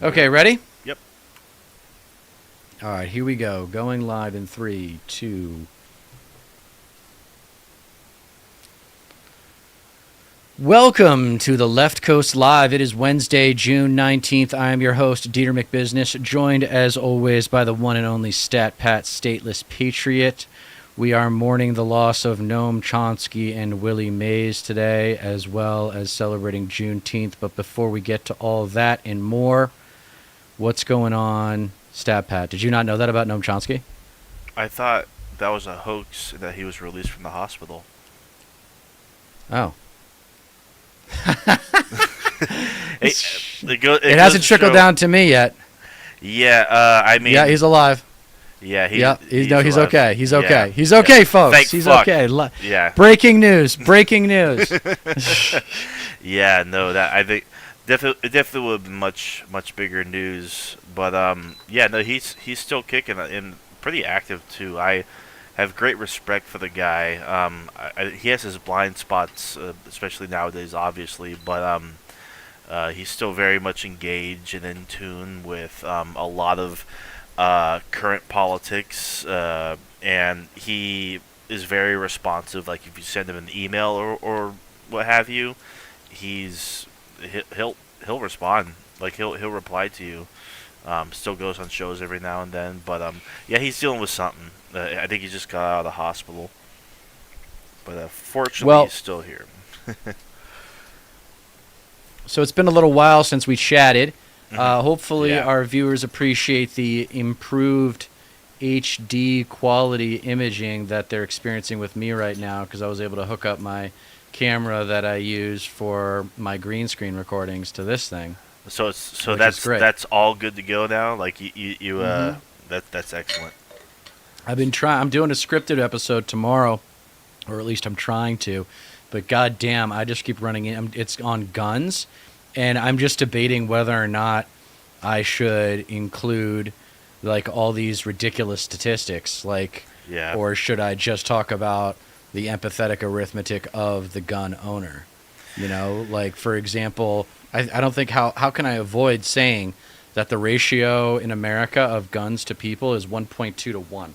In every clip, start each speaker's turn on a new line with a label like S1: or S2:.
S1: Okay, ready?
S2: Yep.
S1: All right, here we go. Going live in 3, 2. Welcome to the Left Coast Live. It is Wednesday, June 19th. I am your host, Dieter McBusiness, joined as always by the one and only Stat Pat Stateless Patriot. We are mourning the loss of Noam Chomsky and Willie Mays today, as well as celebrating Juneteenth. But before we get to all that and more, what's going on, Stat Pat? Did you not know that about Noam Chomsky?
S2: I thought that was a hoax that he was released from the hospital.
S1: Oh.
S2: It
S1: hasn't trickled down to me yet.
S2: Yeah, I mean...
S1: Yeah, he's alive.
S2: Yeah,
S1: he's
S2: alive.
S1: okay. He's okay.
S2: Yeah.
S1: He's okay, folks.
S2: Thank
S1: He's
S2: fuck.
S1: okay.
S2: Yeah.
S1: Breaking news. Breaking news.
S2: Yeah, no, that I think definitely would have been much bigger news. But yeah, no, he's still kicking and pretty active too. I have great respect for the guy. He has his blind spots, especially nowadays, obviously, but he's still very much engaged and in tune with a lot of current politics, and he is very responsive. Like if you send him an email or what have you, he'll respond. Like he'll reply to you. Still goes on shows every now and then, but yeah, he's dealing with something. I think he just got out of the hospital, but fortunately, he's still here.
S1: So it's been a little while since we chatted. Hopefully,
S2: Yeah.
S1: our viewers appreciate the improved HD quality imaging that they're experiencing with me right now, because I was able to hook up my camera that I use for my green screen recordings to this thing.
S2: So that's all good to go now. Like you that's excellent.
S1: I'm doing a scripted episode tomorrow, or at least I'm trying to. But goddamn, I just keep running in. It's on guns, and I'm just debating whether or not I should include like all these ridiculous statistics, or should I just talk about the empathetic arithmetic of the gun owner? You know, like for example, I don't think how can I avoid saying that the ratio in America of guns to people is 1.2 to 1.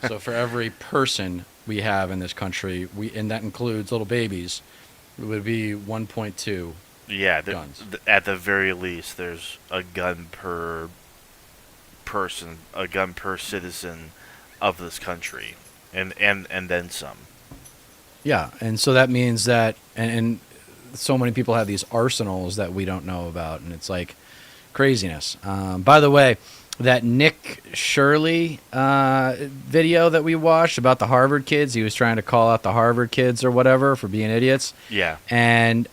S1: So for every person we have in this country, and that includes little babies, it would be 1.2 guns.
S2: At the very least, there's a gun per person, a gun per citizen of this country, and then some.
S1: Yeah, and so that means that, and so many people have these arsenals that we don't know about, and it's like craziness. By the way, that Nick Shirley video that we watched about the Harvard kids, he was trying to call out the Harvard kids or whatever for being idiots.
S2: Yeah.
S1: And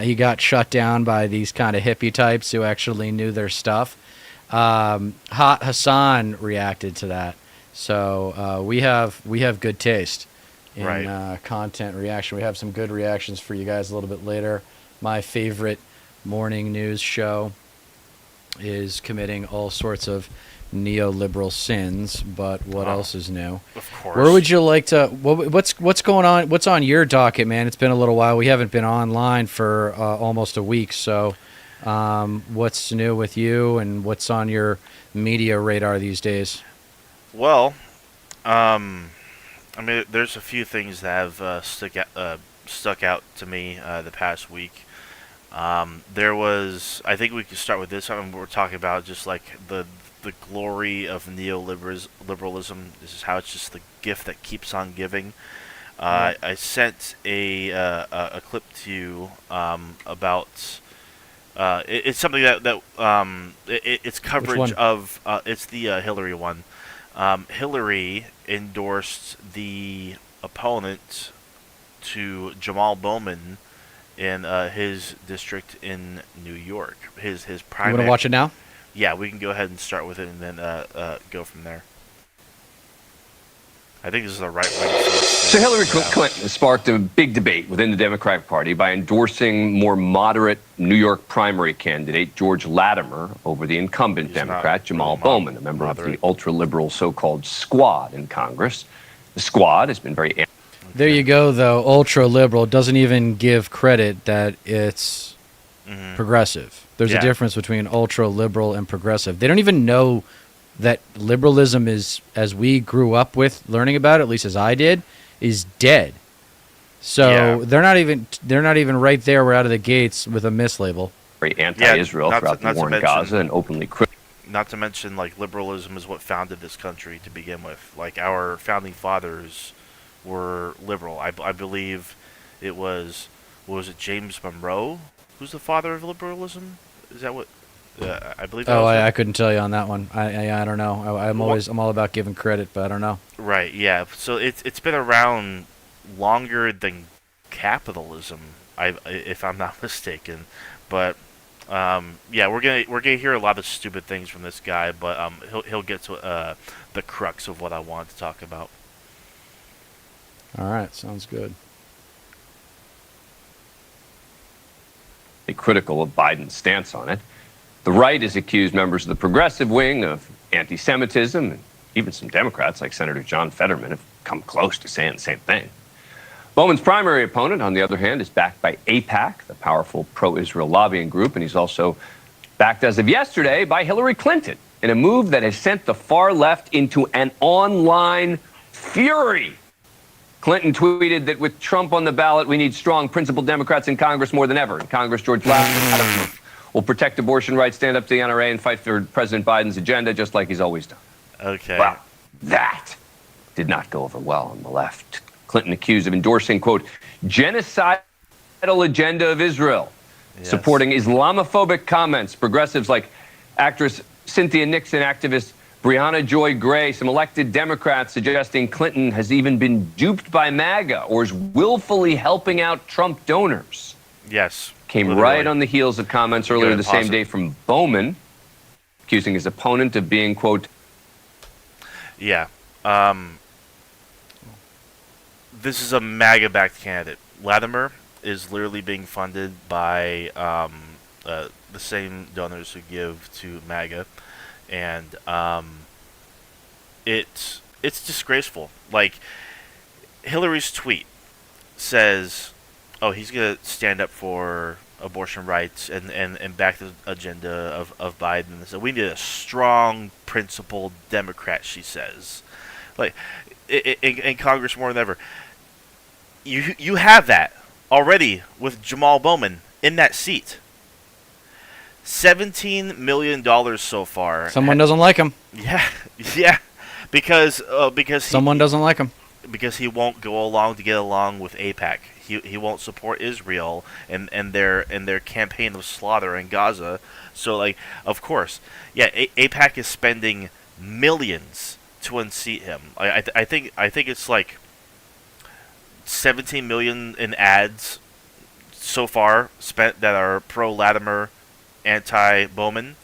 S1: he got shut down by these kind of hippie types who actually knew their stuff. Hot Hassan reacted to that. So we have good taste in content reaction. We have some good reactions for you guys a little bit later. My favorite morning news show is committing all sorts of neoliberal sins, but what else is new?
S2: Of course.
S1: Where would you like to? What's going on? What's on your docket, man? It's been a little while. We haven't been online for almost a week. So, what's new with you, and what's on your media radar these days?
S2: Well, I mean, there's a few things that have stuck out to me the past week. There was, I think we could start with this. I mean, we're talking about just like the glory of neoliberalism. This is how it's just the gift that keeps on giving. I sent a clip to you about. It's something that it's coverage of. It's the Hillary one. Hillary endorsed the opponent to Jamal Bowman in his district in New York. His primary.
S1: You want to watch it now?
S2: Yeah, we can go ahead and start with it and then go from there. I think this is the right way to start.
S3: So Hillary Clinton has sparked a big debate within the Democratic Party by endorsing more moderate New York primary candidate George Latimer over the incumbent Democrat Jamal Bowman, a member of the ultra-liberal so-called Squad in Congress. The Squad has been very...
S1: There you go, though. Ultra-liberal doesn't even give credit that it's progressive. There's a
S2: Yeah.
S1: difference between ultra-liberal and progressive. They don't even know that liberalism is, as we grew up with learning about it, at least as I did, is dead. So
S2: Yeah.
S1: they're not even right there. We're out of the gates with a mislabel.
S3: Very anti-Israel
S2: not
S3: throughout
S2: to- not
S3: the war
S2: to
S3: in
S2: mention-
S3: Gaza and openly critical.
S2: Not to mention, like, liberalism is what founded this country to begin with. Like, our founding fathers were liberal. I believe it was, what was it, James Monroe, who's the father of liberalism? Is that what? I believe. That
S1: Oh,
S2: was it.
S1: I couldn't tell you on that one. I don't know. I'm all about giving credit, but I don't know.
S2: Right. Yeah. So it's been around longer than capitalism, if I'm not mistaken. But yeah, we're gonna hear a lot of stupid things from this guy, but he'll get to the crux of what I want to talk about.
S1: All right, sounds good.
S3: Critical of Biden's stance on it. The right has accused members of the progressive wing of anti-Semitism, and even some Democrats like Senator John Fetterman have come close to saying the same thing. Bowman's primary opponent, on the other hand, is backed by AIPAC, the powerful pro-Israel lobbying group, and he's also backed as of yesterday by Hillary Clinton in a move that has sent the far left into an online fury. Clinton tweeted that with Trump on the ballot, we need strong, principled Democrats in Congress more than ever. In Congress, George Latimer will protect abortion rights, stand up to the NRA, and fight for President Biden's agenda, just like he's always done.
S2: Okay.
S3: Well, that did not go over well on the left. Clinton accused of endorsing, quote, genocidal agenda of Israel,
S2: Yes.
S3: supporting Islamophobic comments. Progressives like actress Cynthia Nixon, activist Breonna Joy Gray, some elected Democrats suggesting Clinton has even been duped by MAGA or is willfully helping out Trump donors.
S2: Yes.
S3: Came
S2: literally.
S3: right on the heels of comments earlier
S2: ahead,
S3: the
S2: pause
S3: same
S2: it.
S3: day from Bowman, accusing his opponent of being, quote,
S2: Yeah. This is a MAGA-backed candidate. Latimer is literally being funded by the same donors who give to MAGA, and it's disgraceful. Like, Hillary's tweet says, "Oh, he's gonna stand up for abortion rights and back the agenda of Biden." So we need a strong, principled Democrat, she says. Like, in Congress more than ever. You have that already with Jamal Bowman in that seat. $17 million so far.
S1: Someone doesn't like him.
S2: Yeah, yeah, because
S1: Someone doesn't like him.
S2: because he won't go along to get along with AIPAC. He won't support Israel and their campaign of slaughter in Gaza. So, like, of course, yeah, AIPAC is spending millions to unseat him. I think it's like 17 million in ads so far spent that are pro Latimer, anti Bowman,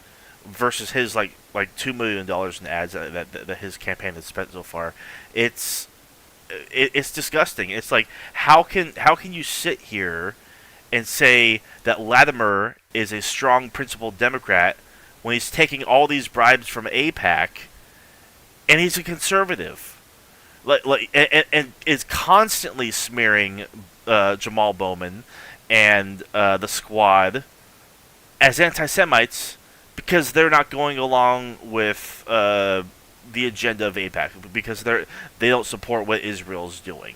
S2: versus his like $2 million in ads that his campaign has spent so far. It's disgusting. It's like, how can you sit here and say that Latimer is a strong, principled Democrat when he's taking all these bribes from AIPAC and he's a conservative? And is constantly smearing Jamal Bowman and the squad as anti-Semites because they're not going along with the agenda of AIPAC, because they don't support what Israel's doing.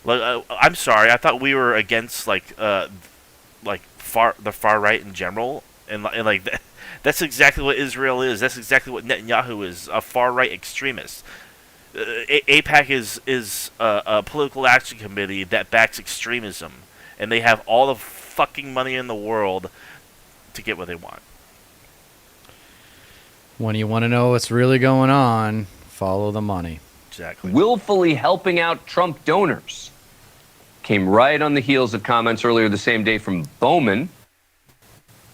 S2: Like, I'm sorry, I thought we were against the far right in general, and that's exactly what Israel is. That's exactly what Netanyahu is, a far right extremist. AIPAC is a political action committee that backs extremism, and they have all the fucking money in the world to get what they want.
S1: When you want to know what's really going on, follow the money.
S2: Exactly.
S3: willfully helping out Trump donors. Came right on the heels of comments earlier the same day from Bowman,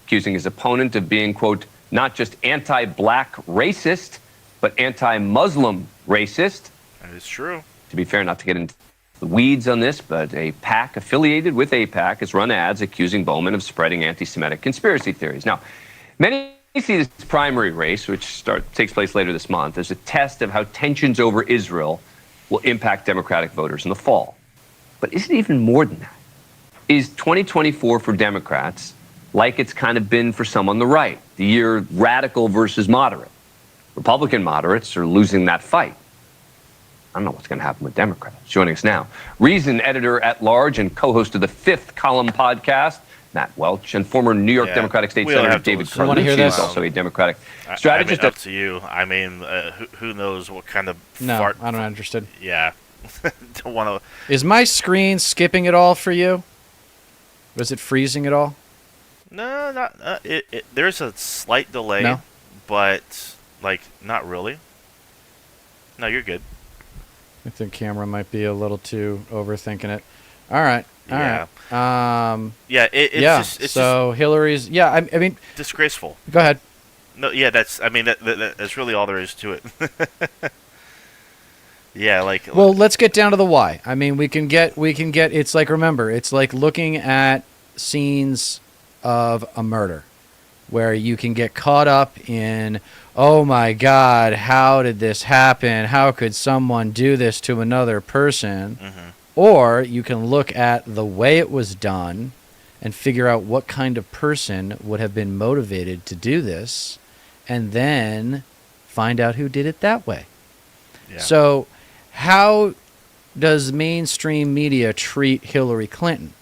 S3: accusing his opponent of being, quote, not just anti-black racist, but anti-Muslim racist.
S2: That is true.
S3: To be fair, not to get into the weeds on this, but a PAC affiliated with AIPAC has run ads accusing Bowman of spreading anti-Semitic conspiracy theories. Now, many see this primary race, which takes place later this month, as a test of how tensions over Israel will impact Democratic voters in the fall. But is it even more than that? Is 2024 for Democrats like it's kind of been for some on the right, the year radical versus moderate. Republican moderates are losing that fight. I don't know what's going to happen with Democrats. Joining us now, Reason editor-at-large and co-host of the Fifth Column podcast, Matt Welch, and former New York Democratic State Senator David Carlucci, who's also a Democratic strategist.
S2: Up to you. I mean, who knows what kind of fart...
S1: I'm not interested.
S2: Yeah. Don't want to...
S1: Is my screen skipping at all for you? Was it freezing at all?
S2: No, not... there's a slight delay, but, like, not really. No, you're good.
S1: I think the camera might be a little too overthinking it. All right. All right.
S2: It's just
S1: Hillary's... Yeah, I mean...
S2: disgraceful.
S1: Go ahead.
S2: No, yeah, that's... I mean, that's really all there is to it. Yeah, like...
S1: Well, let's get down to the why. I mean, we can get... It's like, remember, it's like looking at scenes of a murder where you can get caught up in, oh my God, how did this happen? How could someone do this to another person?
S2: Mm-hmm.
S1: Or you can look at the way it was done and figure out what kind of person would have been motivated to do this and then find out who did it that way.
S2: Yeah.
S1: So how does mainstream media treat Hillary Clinton?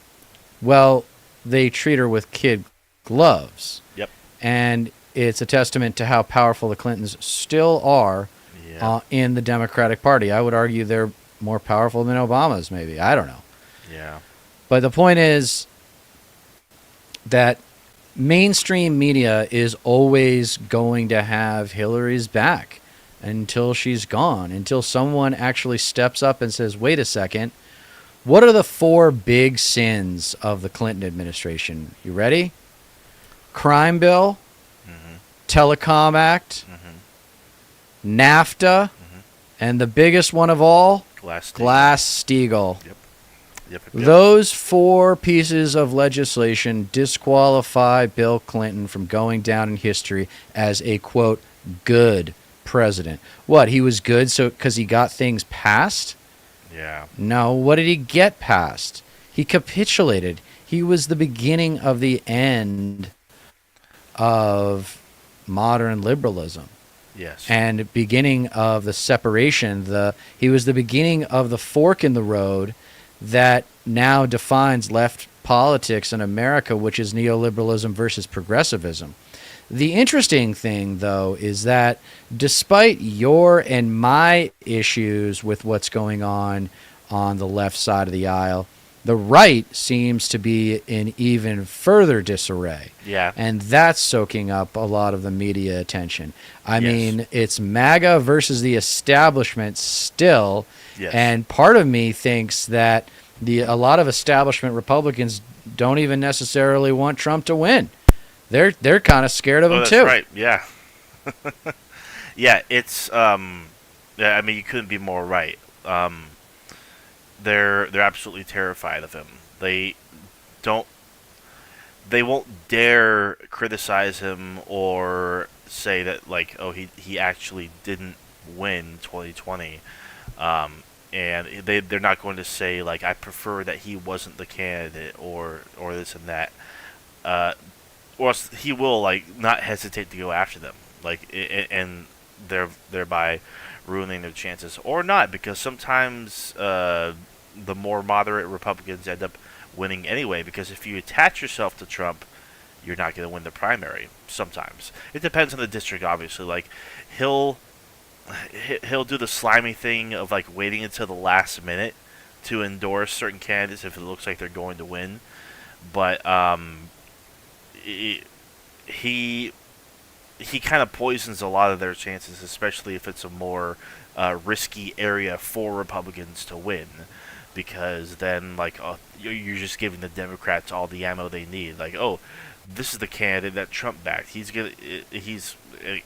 S1: Well, they treat her with kid gloves.
S2: Yep.
S1: And it's a testament to how powerful the Clintons still are in the Democratic Party. I would argue they're more powerful than Obama's, maybe. I don't know.
S2: Yeah.
S1: But the point is that mainstream media is always going to have Hillary's back until she's gone, until someone actually steps up and says, wait a second, what are the 4 big sins of the Clinton administration? You ready? Crime bill, Telecom Act, NAFTA, and the biggest one of all, Glass-Steagall.
S2: Yep.
S1: Those 4 pieces of legislation disqualify Bill Clinton from going down in history as a, quote, good president. What, he was good because he got things passed?
S2: Yeah.
S1: No, what did he get passed? He capitulated. He was the beginning of the end of modern liberalism.
S2: Yes.
S1: And beginning of the separation. He was the beginning of the fork in the road that now defines left politics in America, which is neoliberalism versus progressivism. The interesting thing, though, is that despite your and my issues with what's going on the left side of the aisle, the right seems to be in even further disarray.
S2: Yeah.
S1: And that's soaking up a lot of the media attention. I mean, it's MAGA versus the establishment still.
S2: Yes.
S1: And part of me thinks that a lot of establishment Republicans don't even necessarily want Trump to win. They're kind of scared of him too.
S2: That's right. Yeah. Yeah, it's I mean, you couldn't be more right. They're absolutely terrified of him. They won't dare criticize him or say that, like, oh, he actually didn't win 2020. And they're not going to say, like, I prefer that he wasn't the candidate or this and that. Or else he will, like, not hesitate to go after them, like, and thereby ruining their chances, or not, because sometimes the more moderate Republicans end up winning anyway. Because if you attach yourself to Trump, you're not going to win the primary. Sometimes it depends on the district, obviously. Like he'll do the slimy thing of like waiting until the last minute to endorse certain candidates if it looks like they're going to win, but he kind of poisons a lot of their chances, especially if it's a more risky area for Republicans to win, because then like you're just giving the Democrats all the ammo they need. Like, oh, this is the candidate that Trump backed. He's an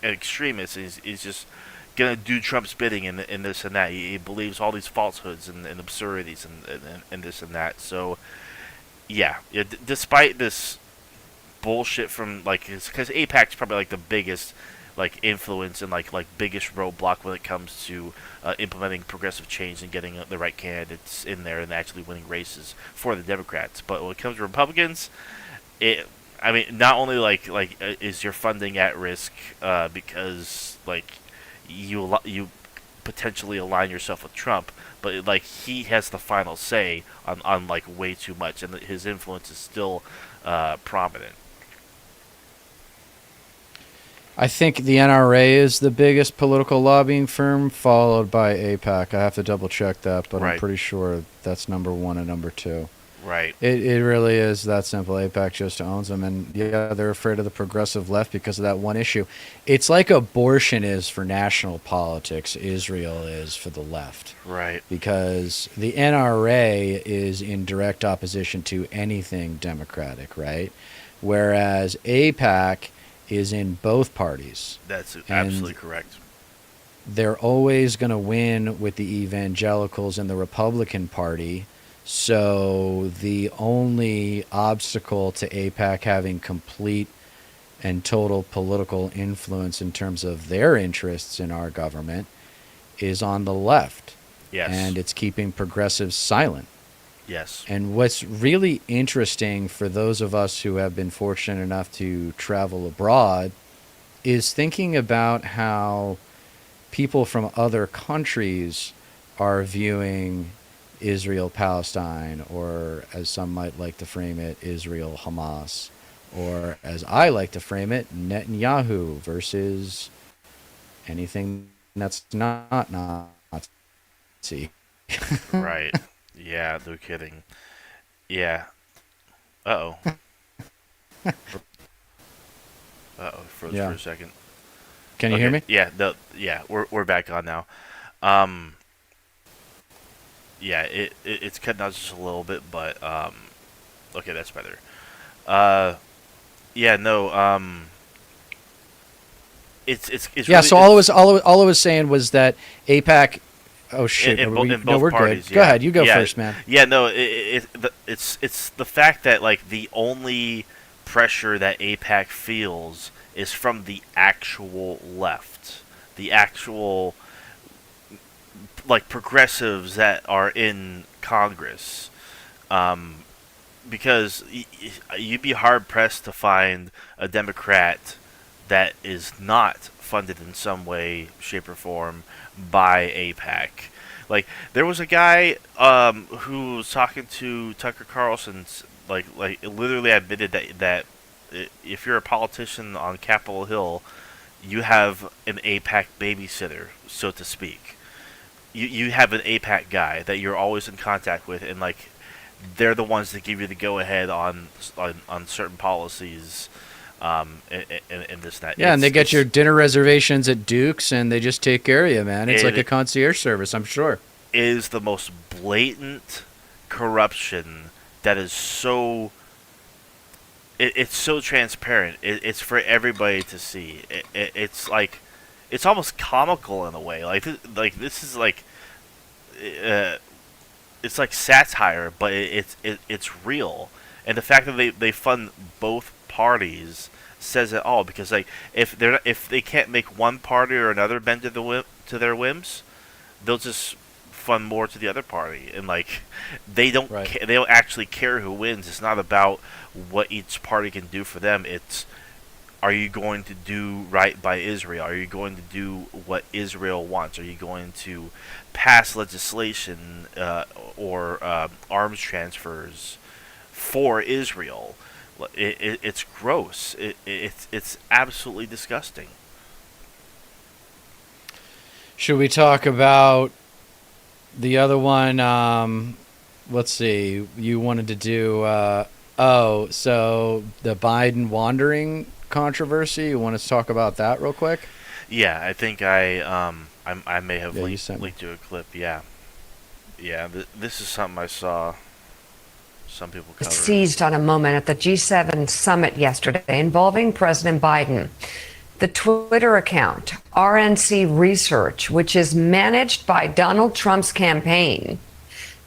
S2: extremist. He's just gonna do Trump's bidding and this and that. He believes all these falsehoods and absurdities and this and that. So yeah, despite this bullshit from like, because AIPAC's probably like the biggest like influence and like biggest roadblock when it comes to implementing progressive change and getting the right candidates in there and actually winning races for the Democrats. But when it comes to Republicans, I mean, not only is your funding at risk because you potentially align yourself with Trump, but like he has the final say on like way too much, and his influence is still prominent.
S1: I think the NRA is the biggest political lobbying firm, followed by AIPAC. I have to double check that, but
S2: Right.
S1: I'm pretty sure that's number one and number two.
S2: Right.
S1: It really is that simple. AIPAC just owns them, and yeah, they're afraid of the progressive left because of that one issue. It's like abortion is for national politics, Israel is for the left.
S2: Right.
S1: Because the NRA is in direct opposition to anything democratic, right? Whereas AIPAC is in both parties.
S2: That's absolutely correct.
S1: They're always going to win with the evangelicals and the Republican Party. So the only obstacle to AIPAC having complete and total political influence in terms of their interests in our government is on the left.
S2: Yes.
S1: And it's keeping progressives silent.
S2: Yes.
S1: And what's really interesting for those of us who have been fortunate enough to travel abroad is thinking about how people from other countries are viewing Israel-Palestine, or as some might like to frame it, Israel-Hamas, or as I like to frame it, Netanyahu versus anything that's not Nazi.
S2: Right. Yeah, no kidding. Yeah. Uh-oh. Uh-oh, froze
S1: Yeah.
S2: for a second.
S1: Can you hear me?
S2: Yeah, we're back on now. Yeah, it's cutting out just a little bit, but okay, that's better. Yeah, no, it's
S1: Yeah.
S2: really,
S1: So all I was saying was that AIPAC. Oh shit!
S2: in
S1: no,
S2: both
S1: we're
S2: parties.
S1: good.
S2: Yeah.
S1: Go ahead. You go
S2: Yeah,
S1: first, man.
S2: Yeah, no, it's the fact that like the only pressure that AIPAC feels is from the actual left, the actual like progressives that are in Congress, because you'd be hard pressed to find a Democrat that is not funded in some way, shape, or form by AIPAC. Like there was a guy who was talking to Tucker Carlson, like literally admitted that if you're a politician on Capitol Hill, you have an AIPAC babysitter, so to speak. You have an AIPAC guy that you're always in contact with, and like they're the ones that give you the go ahead on certain policies, and this that.
S1: Yeah, and they get your dinner reservations at Duke's, and they just take care of you, man. It's like a concierge service, I'm sure.
S2: Is the most blatant corruption that is so. It's so transparent. It's for everybody to see. It's like, it's almost comical in a way. This is like, it's like satire, but it's real. And the fact that they fund both parties says it all. Because like if they can't make one party or another bend to their whims, they'll just fund more to the other party. And like they don't they don't actually care who wins. It's not about what each party can do for them. It's, are you going to do right by Israel? Are you going to do what Israel wants? Are you going to pass legislation or arms transfers for Israel? It's gross. It's absolutely disgusting.
S1: Should we talk about the other one? Let's see. You wanted to do. So the Biden wandering controversy. You want to talk about that real quick?
S2: Yeah, I think I may have linked to a clip. Yeah. This is something I saw some people cover.
S4: Seized on a moment at the G7 summit yesterday involving President Biden. The Twitter account, RNC Research, which is managed by Donald Trump's campaign,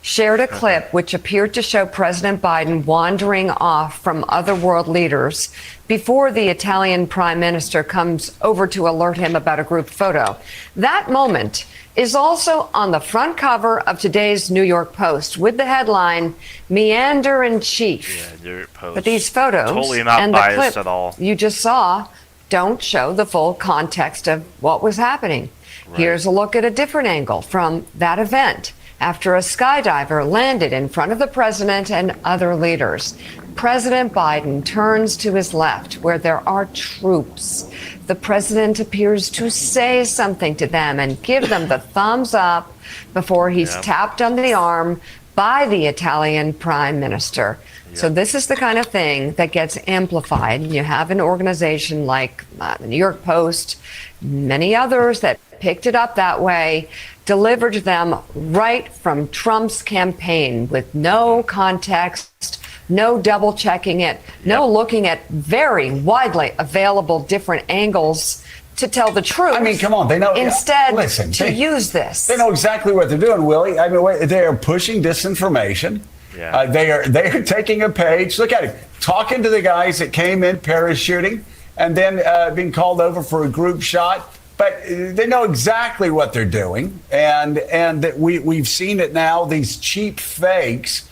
S4: shared a clip which appeared to show President Biden wandering off from other world leaders before the Italian prime minister comes over to alert him about a group photo. That moment is also on the front cover of today's New York Post with the headline, "Meander in Chief."
S2: Yeah, New York Post.
S4: But these photos
S2: totally not
S4: and the
S2: biased
S4: clip
S2: at all.
S4: you just saw don't show the full context of what was happening.
S2: Right.
S4: Here's a look at a different angle from that event after a skydiver landed in front of the president and other leaders. President Biden turns to his left where there are troops. The president appears to say something to them and give them the thumbs up before he's tapped on the arm by the Italian prime minister. So this is the kind of thing that gets amplified. You have an organization like the New York Post, many others that picked it up that way, delivered them right from Trump's campaign with no context, no double checking it, no looking at very widely available different angles to tell the truth.
S5: I mean, come on, they know.
S4: Instead,
S5: listen,
S4: use this.
S5: They know exactly what they're doing, Willie. I mean, they are pushing disinformation.
S2: Yeah.
S5: They are taking a page. Look at it, talking to the guys that came in parachuting and then being called over for a group shot. But they know exactly what they're doing, and that we've seen it now. These cheap fakes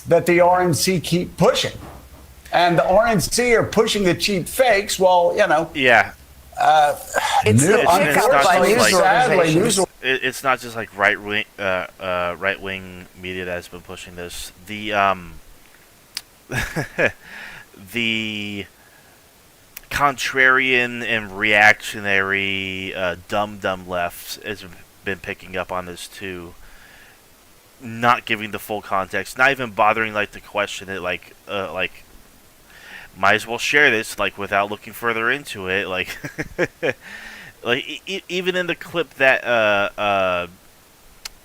S5: that the RNC keep pushing, and the RNC are pushing the cheap fakes. Well, you know.
S2: Yeah.
S4: It's the pickup by news organizations.
S2: It's not just like right wing media that's been pushing this. The the contrarian and reactionary dumb left has been picking up on this too. Not giving the full context, not even bothering to question it, like might as well share this without looking further into it, even in the clip that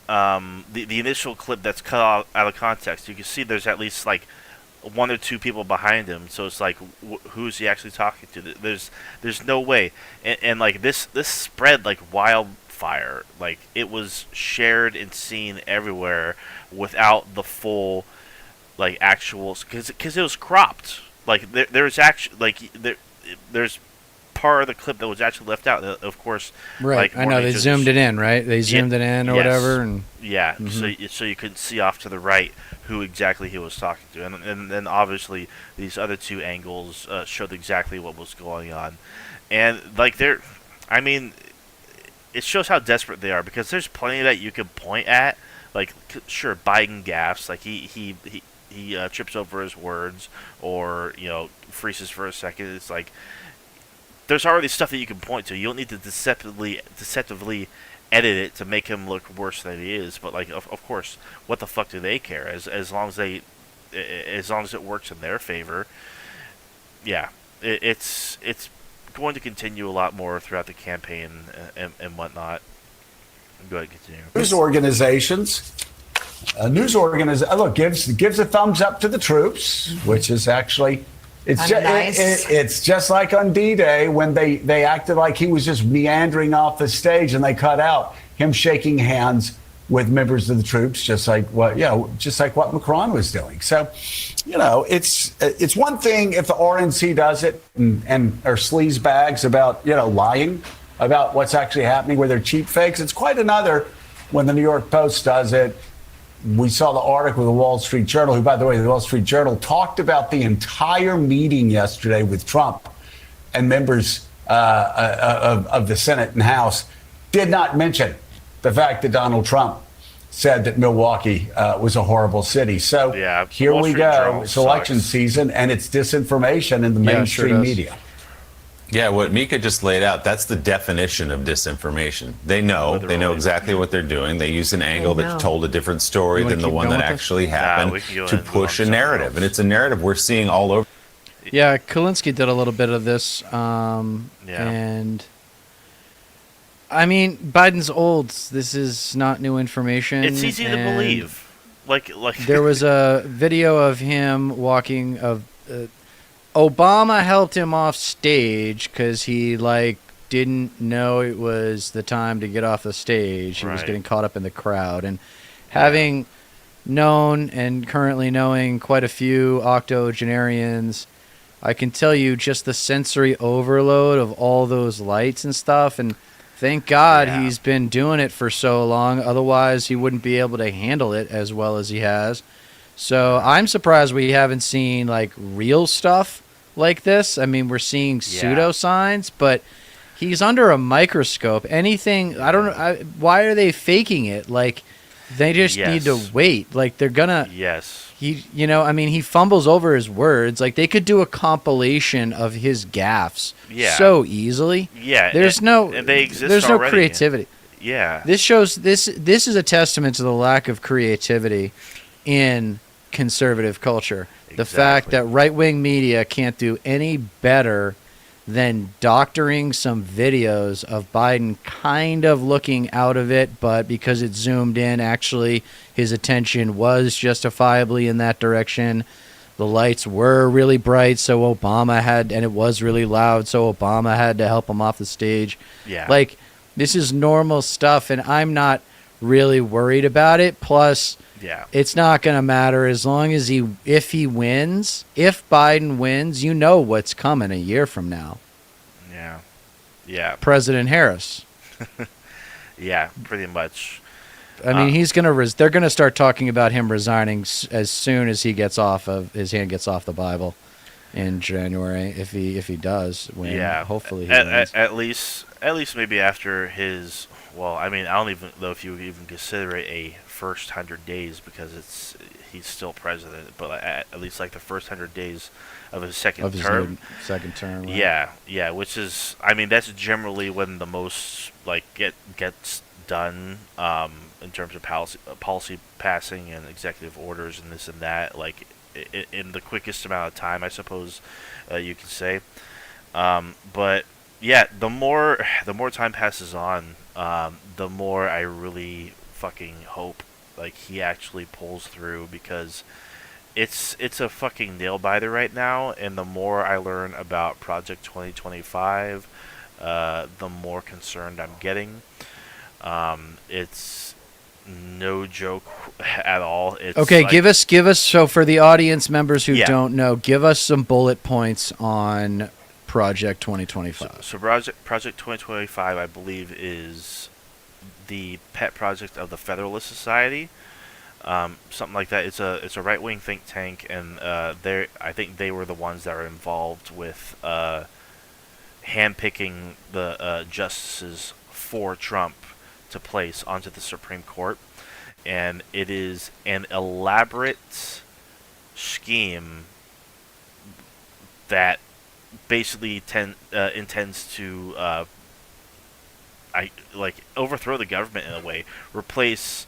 S2: the initial clip that's cut out of context, you can see there's at least one or two people behind him, so it's who's he actually talking to? There's no way, and this spread like wildfire, it was shared and seen everywhere without the full actual, because it was cropped. There's actually there's part of the clip that was actually left out. Of course,
S1: right? I know they zoomed it in, right? They zoomed it in or whatever, and
S2: so you couldn't see off to the right who exactly he was talking to, and then obviously these other two angles showed exactly what was going on, and I mean, it shows how desperate they are, because there's plenty that you can point at. Sure, Biden gaffes, he trips over his words, or freezes for a second. It's there's already stuff that you can point to. You don't need to deceptively edit it to make him look worse than he is. But of course, what the fuck do they care? As long as it works in their favor. Yeah, it's going to continue a lot more throughout the campaign and whatnot. Go ahead, continue.
S5: News organizations. Look, gives a thumbs up to the troops, which is actually it's just like on D-Day when they acted like he was just meandering off the stage, and they cut out him shaking hands with members of the troops, just like what Macron was doing. So, it's one thing if the RNC does it and are sleaze bags about lying about what's actually happening with their cheap fakes. It's quite another when the New York Post does it. We saw the article of the Wall Street Journal, who, by the way, the Wall Street Journal talked about the entire meeting yesterday with Trump and members of the Senate and House, did not mention the fact that Donald Trump said that Milwaukee was a horrible city. So here we go. It's election season, and it's disinformation in the mainstream media.
S6: Yeah, what Mika just laid out, that's the definition of disinformation. They know exactly what they're doing. They use an angle that told a different story than the one that actually happened to push a narrative. And it's a narrative we're seeing all over.
S1: Yeah, Kulinski did a little bit of this. And I mean, Biden's old. This is not new information.
S2: It's easy to believe.
S1: There was a video of him walking Obama helped him off stage because he didn't know it was the time to get off the stage. He was getting caught up in the crowd, and having known and currently knowing quite a few octogenarians, I can tell you just the sensory overload of all those lights and stuff. And thank God he's been doing it for so long. Otherwise, he wouldn't be able to handle it as well as he has. So I'm surprised we haven't seen like real stuff like this. I mean, we're seeing pseudo signs, but he's under a microscope. Anything, I don't know. Why are they faking it? Like, they just need to wait. Like, they're gonna. He, I mean, he fumbles over his words. Like, they could do a compilation of his gaffes so easily. There's there's no creativity. This shows this is a testament to the lack of creativity in conservative culture. The fact that right-wing media can't do any better than doctoring some videos of Biden kind of looking out of it, but because it zoomed in, actually his attention was justifiably in that direction. The lights were really bright, so Obama had, and it was really loud, so Obama had to help him off the stage. Like, this is normal stuff, and I'm not really worried about it. Plus, it's not going to matter as long as if Biden wins, you know what's coming a year from now. President Harris.
S2: Pretty much.
S1: I mean, they're going to start talking about him resigning as soon as his hand gets off the Bible in January, if he does win. Hopefully he wins.
S2: At least maybe after his. Well, I mean, I don't even know if you would even consider it a first 100 days because he's still president. But at least like the first 100 days of his second term.
S1: Right?
S2: Yeah. Which is, I mean, that's generally when the most like gets done in terms of policy passing and executive orders and this and that. Like in the quickest amount of time, I suppose you can say. But yeah, the more time passes on, the more I really fucking hope like he actually pulls through, because it's a fucking nail biter right now. And the more I learn about Project 2025, the more concerned I'm getting. It's no joke at all. It's
S1: okay,
S2: like,
S1: give us so for the audience members who don't know, give us some bullet points on Project 2025.
S2: So Project 2025, I believe, is the pet project of the Federalist Society, something like that. It's a right-wing think tank, and I think they were the ones that are involved with handpicking the justices for Trump to place onto the Supreme Court, and it is an elaborate scheme that basically intends to overthrow the government in a way, replace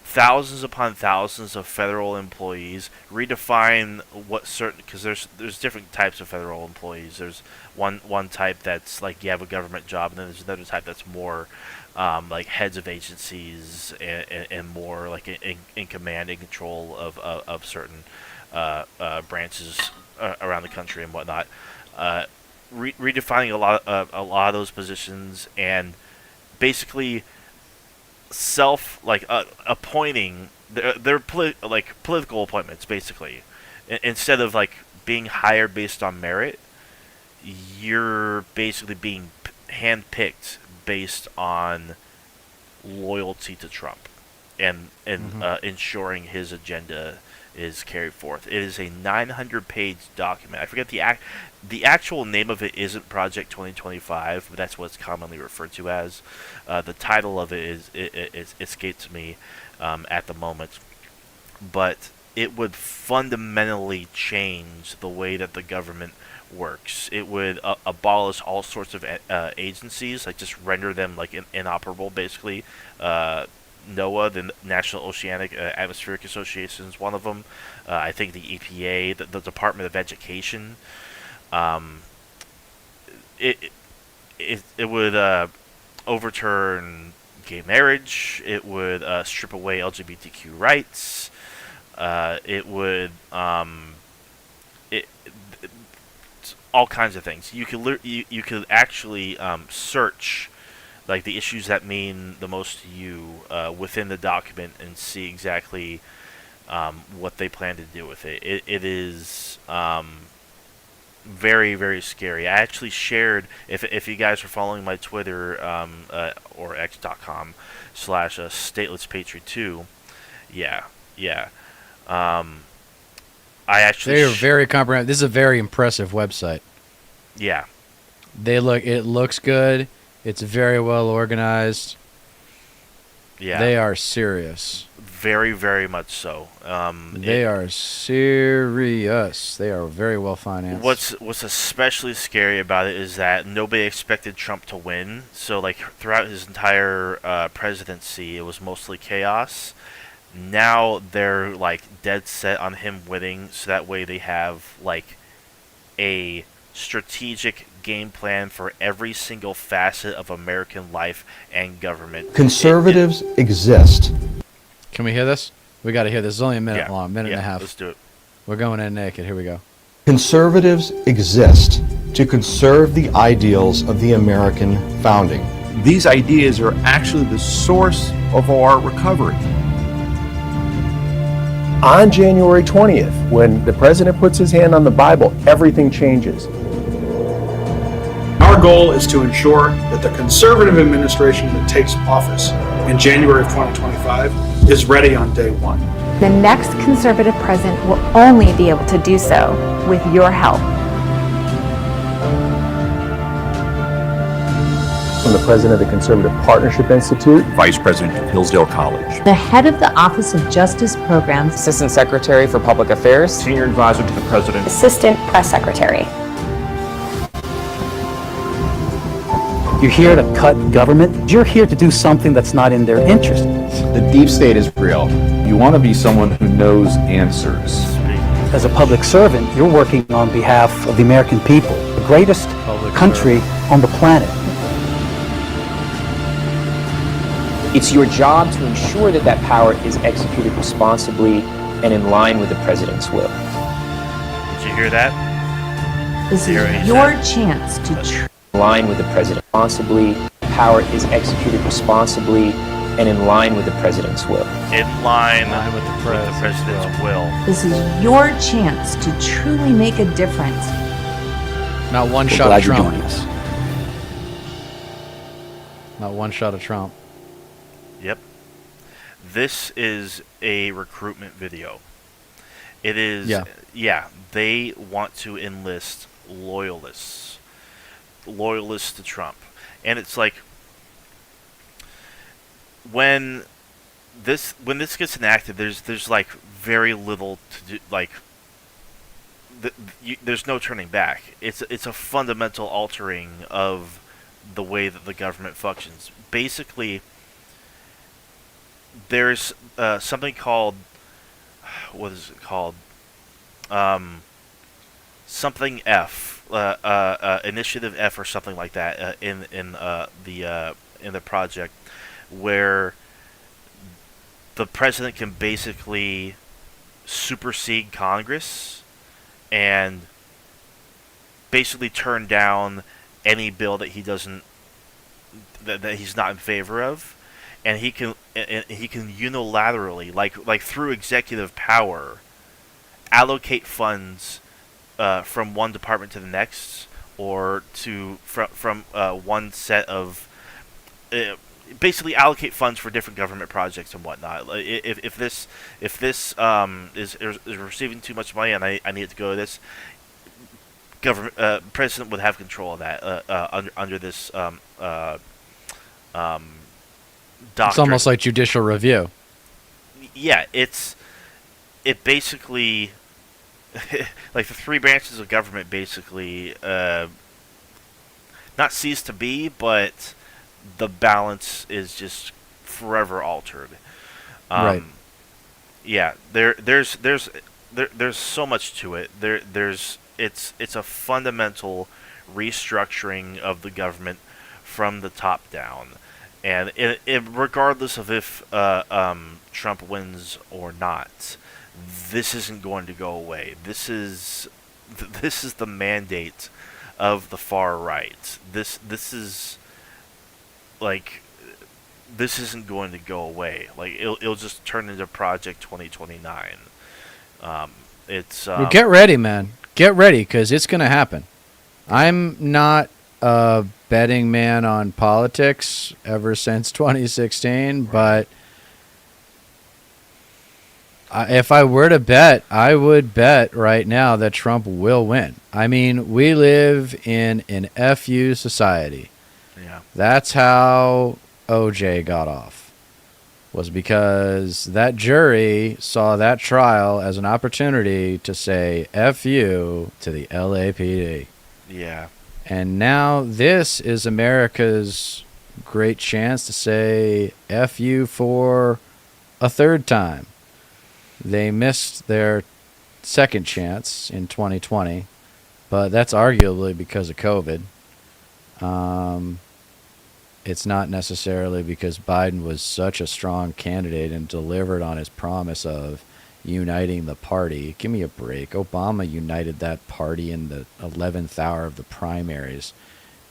S2: thousands upon thousands of federal employees, redefine what certain, because there's different types of federal employees. There's one type that's like you have a government job, and then there's another type that's more like heads of agencies and more like in command and control of certain branches around the country and whatnot. Redefining a lot of those positions, and basically appointing their political appointments, basically. Instead of like being hired based on merit, you're basically being handpicked based on loyalty to Trump and ensuring his agenda is carried forth. It is a 900-page document. I forget the actual name of it isn't Project 2025, but that's what it's commonly referred to as. The title of it escapes me at the moment, but it would fundamentally change the way that the government works. It would abolish all sorts of agencies, like just render them like inoperable, basically. NOAA, the National Oceanic Atmospheric Association, is one of them. I think the EPA, the Department of Education. It would overturn gay marriage. It would strip away LGBTQ rights. It would all kinds of things. You could actually search like the issues that mean the most to you within the document and see exactly what they plan to do with it. It is very, very scary. I actually shared, if you guys are following my Twitter or x.com/statelesspatriot2, yeah. I actually
S1: they are very comprehensive. This is a very impressive website.
S2: Yeah.
S1: It looks good. It's very well organized.
S2: Yeah.
S1: They are serious.
S2: Very, very much so.
S1: They are serious. They are very well financed.
S2: What's especially scary about it is that nobody expected Trump to win. So, like, throughout his entire presidency, it was mostly chaos. Now they're, like, dead set on him winning, so that way they have, like, a strategic game plan for every single facet of American life and government.
S7: Conservatives exist.
S1: Can we hear this? We got to hear this. It's only a minute long, minute and a half.
S2: Let's do it.
S1: We're going in naked. Here we go.
S7: Conservatives exist to conserve the ideals of the American founding.
S8: These ideas are actually the source of our recovery.
S9: On January 20th, when the president puts his hand on the Bible, everything changes.
S10: Our goal is to ensure that the conservative administration that takes office in January of 2025 is ready on day one.
S11: The next conservative president will only be able to do so with your help.
S9: I'm the president of the Conservative Partnership Institute,
S8: Vice President of Hillsdale College,
S12: the head of the Office of Justice Programs,
S13: Assistant Secretary for Public Affairs,
S8: Senior Advisor to the President,
S11: Assistant Press Secretary.
S14: You're here to cut government. You're here to do something that's not in their interest.
S8: The deep state is real. You want to be someone who knows answers.
S14: As a public servant, you're working on behalf of the American people, the greatest country on the planet.
S13: It's your job to ensure that that power is executed responsibly and in line with the president's will.
S2: Did you hear that?
S12: This is your chance to
S13: in line with the president responsibly. Power is executed responsibly and in line with the president's will.
S2: In line with the president's will.
S12: This is your chance to truly make a difference.
S1: Not one shot of Trump. Not one shot of Trump.
S2: Yep. This is a recruitment video. It is, they want to enlist loyalists to Trump. And it's like, when this gets enacted, there's like very little to do, like, there's no turning back. It's a fundamental altering of the way that the government functions. Basically, there's something called, what is it called? Something F, Initiative F or something like that in the project, where the president can basically supersede Congress and basically turn down any bill that he doesn't that he's not in favor of, and he can unilaterally, like through executive power, allocate funds from one department to the next, or from one set of basically allocate funds for different government projects and whatnot. If this is receiving too much money and I need to go to this government, president would have control of that under this doctrine.
S1: It's almost like judicial review.
S2: Yeah, it basically like the three branches of government basically not cease to be, but the balance is just forever altered.
S1: Right.
S2: Yeah, there's so much to it. It's a fundamental restructuring of the government from the top down, and regardless of if Trump wins or not, this isn't going to go away. This is the mandate of the far right. This is like this isn't going to go away. Like it'll just turn into Project 2029.
S1: Well, get ready, man. Get ready, because it's going to happen. I'm not a betting man on politics ever since 2016, but if I were to bet, I would bet right now that Trump will win. I mean, we live in an FU society.
S2: Yeah.
S1: That's how OJ got off, was because that jury saw that trial as an opportunity to say F you to the LAPD.
S2: Yeah.
S1: And now this is America's great chance to say F you for a third time. They missed their second chance in 2020, but that's arguably because of COVID. It's not necessarily because Biden was such a strong candidate and delivered on his promise of uniting the party. Give me a break. Obama united that party in the 11th hour of the primaries.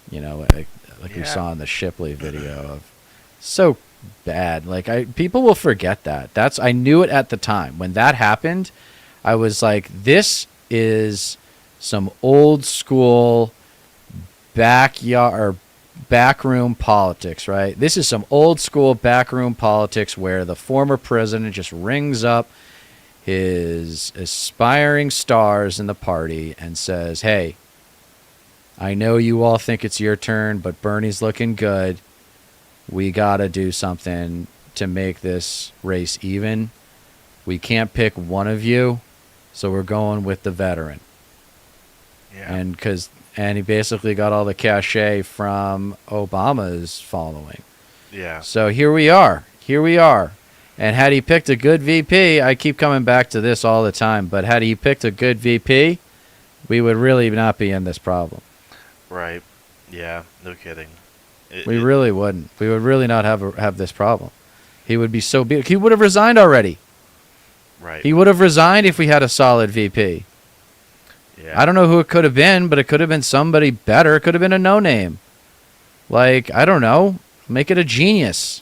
S1: You know, like we saw in the Shipley video. Of so bad. Like people will forget that. I knew it at the time when that happened. I was like, this is some old school backyard or backroom politics, right? This is some old school backroom politics where the former president just rings up his aspiring stars in the party and says, hey, I know you all think it's your turn, but Bernie's looking good. We got to do something to make this race even. We can't pick one of you, so we're going with the veteran.
S2: Yeah.
S1: And he basically got all the cachet from Obama's following.
S2: Yeah.
S1: So here we are. And had he picked a good VP, I keep coming back to this all the time, but had he picked a good VP, we would really not be in this problem.
S2: Right. Yeah, no kidding.
S1: We really wouldn't. We would really not have this problem. He would be so big. He would have resigned already.
S2: Right.
S1: He would have resigned if we had a solid VP.
S2: Yeah.
S1: I don't know who it could have been, but it could have been somebody better. It could have been a no-name. Like, I don't know. Make it a genius.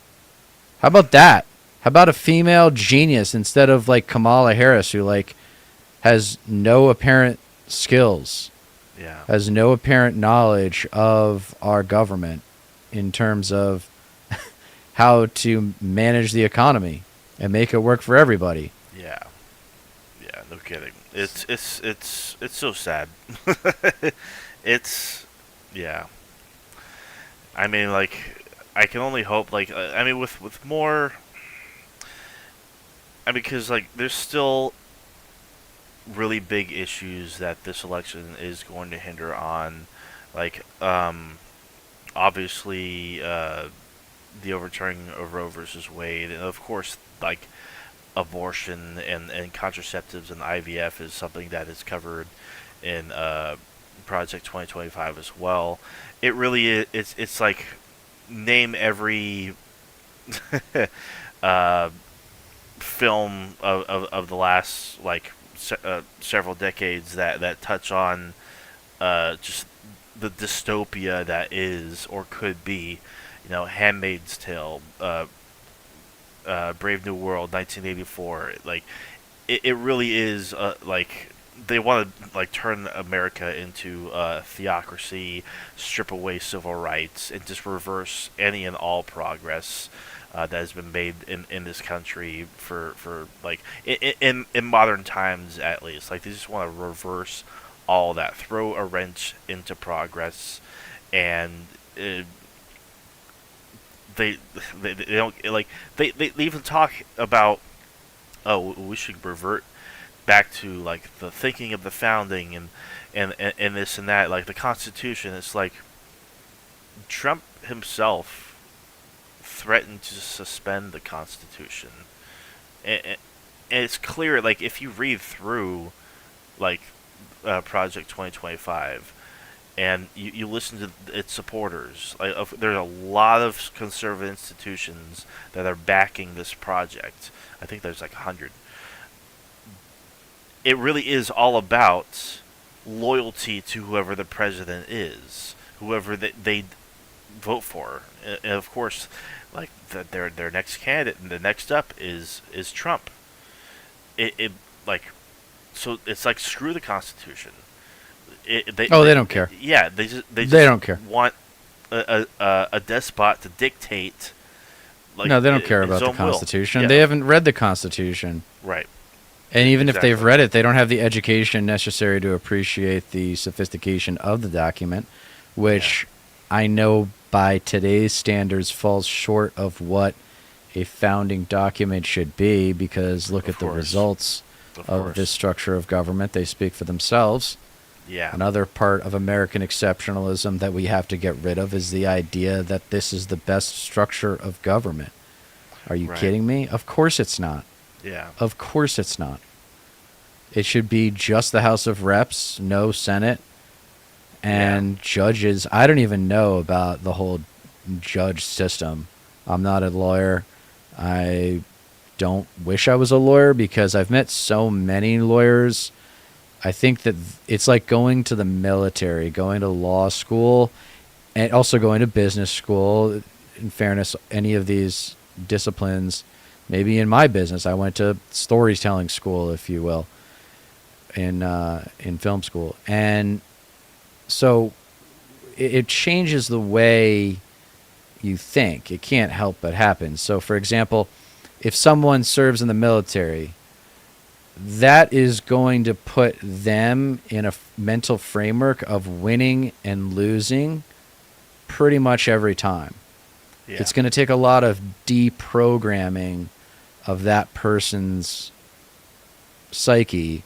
S1: How about that? How about a female genius instead of, like, Kamala Harris, who, like, has no apparent skills.
S2: Yeah.
S1: Has no apparent knowledge of our government in terms of how to manage the economy and make it work for everybody.
S2: Yeah. Yeah, no kidding. It's so sad. Yeah. I mean, like, I can only hope, like, I mean, with more, I mean, because, like, there's still really big issues that this election is going to hinder on, like, obviously, the overturning of Roe versus Wade, and of course, like, abortion and contraceptives and IVF is something that is covered in Project 2025 as well. It really is. It's like name every film of the last like several decades that touch on just the dystopia that is or could be, you know, Handmaid's Tale, Brave New World, 1984. Like, it really is like they want to like turn America into a theocracy, strip away civil rights, and just reverse any and all progress that has been made in this country for like in modern times at least. Like, they just want to reverse all that, throw a wrench into progress, and they don't like they even talk about, oh, we should revert back to like the thinking of the founding and this and that, like the Constitution. It's like Trump himself threatened to suspend the Constitution, and it's clear, like, if you read through like Project 2025 and you listen to its supporters, like there's a lot of conservative institutions that are backing this project. I think there's like 100. It really is all about loyalty to whoever the president is, whoever they vote for. And of course, like their next candidate and the next up is Trump. It like, so it's like, screw the Constitution.
S1: They don't care.
S2: Yeah, they
S1: don't care.
S2: Want a despot to dictate. Like,
S1: no, they don't care about the Constitution.
S2: Yeah.
S1: They haven't read the Constitution.
S2: Right.
S1: And even if they've read it, they don't have the education necessary to appreciate the sophistication of the document, which I know by today's standards falls short of what a founding document should be, because look at the results of this structure of government. They speak for themselves.
S2: Yeah.
S1: Another part of American exceptionalism that we have to get rid of is the idea that this is the best structure of government. Are you kidding me? Of course it's not.
S2: Yeah.
S1: Of course it's not. It should be just the House of Reps, no Senate, and judges. I don't even know about the whole judge system. I'm not a lawyer. I don't wish I was a lawyer because I've met so many lawyers. I think that it's like going to the military, going to law school, and also going to business school. In fairness, any of these disciplines, maybe in my business, I went to storytelling school, if you will, in film school. And so it changes the way you think. It can't help but happen. So, for example, if someone serves in the military, that is going to put them in a mental framework of winning and losing pretty much every time. Yeah. It's going to take a lot of deprogramming of that person's psyche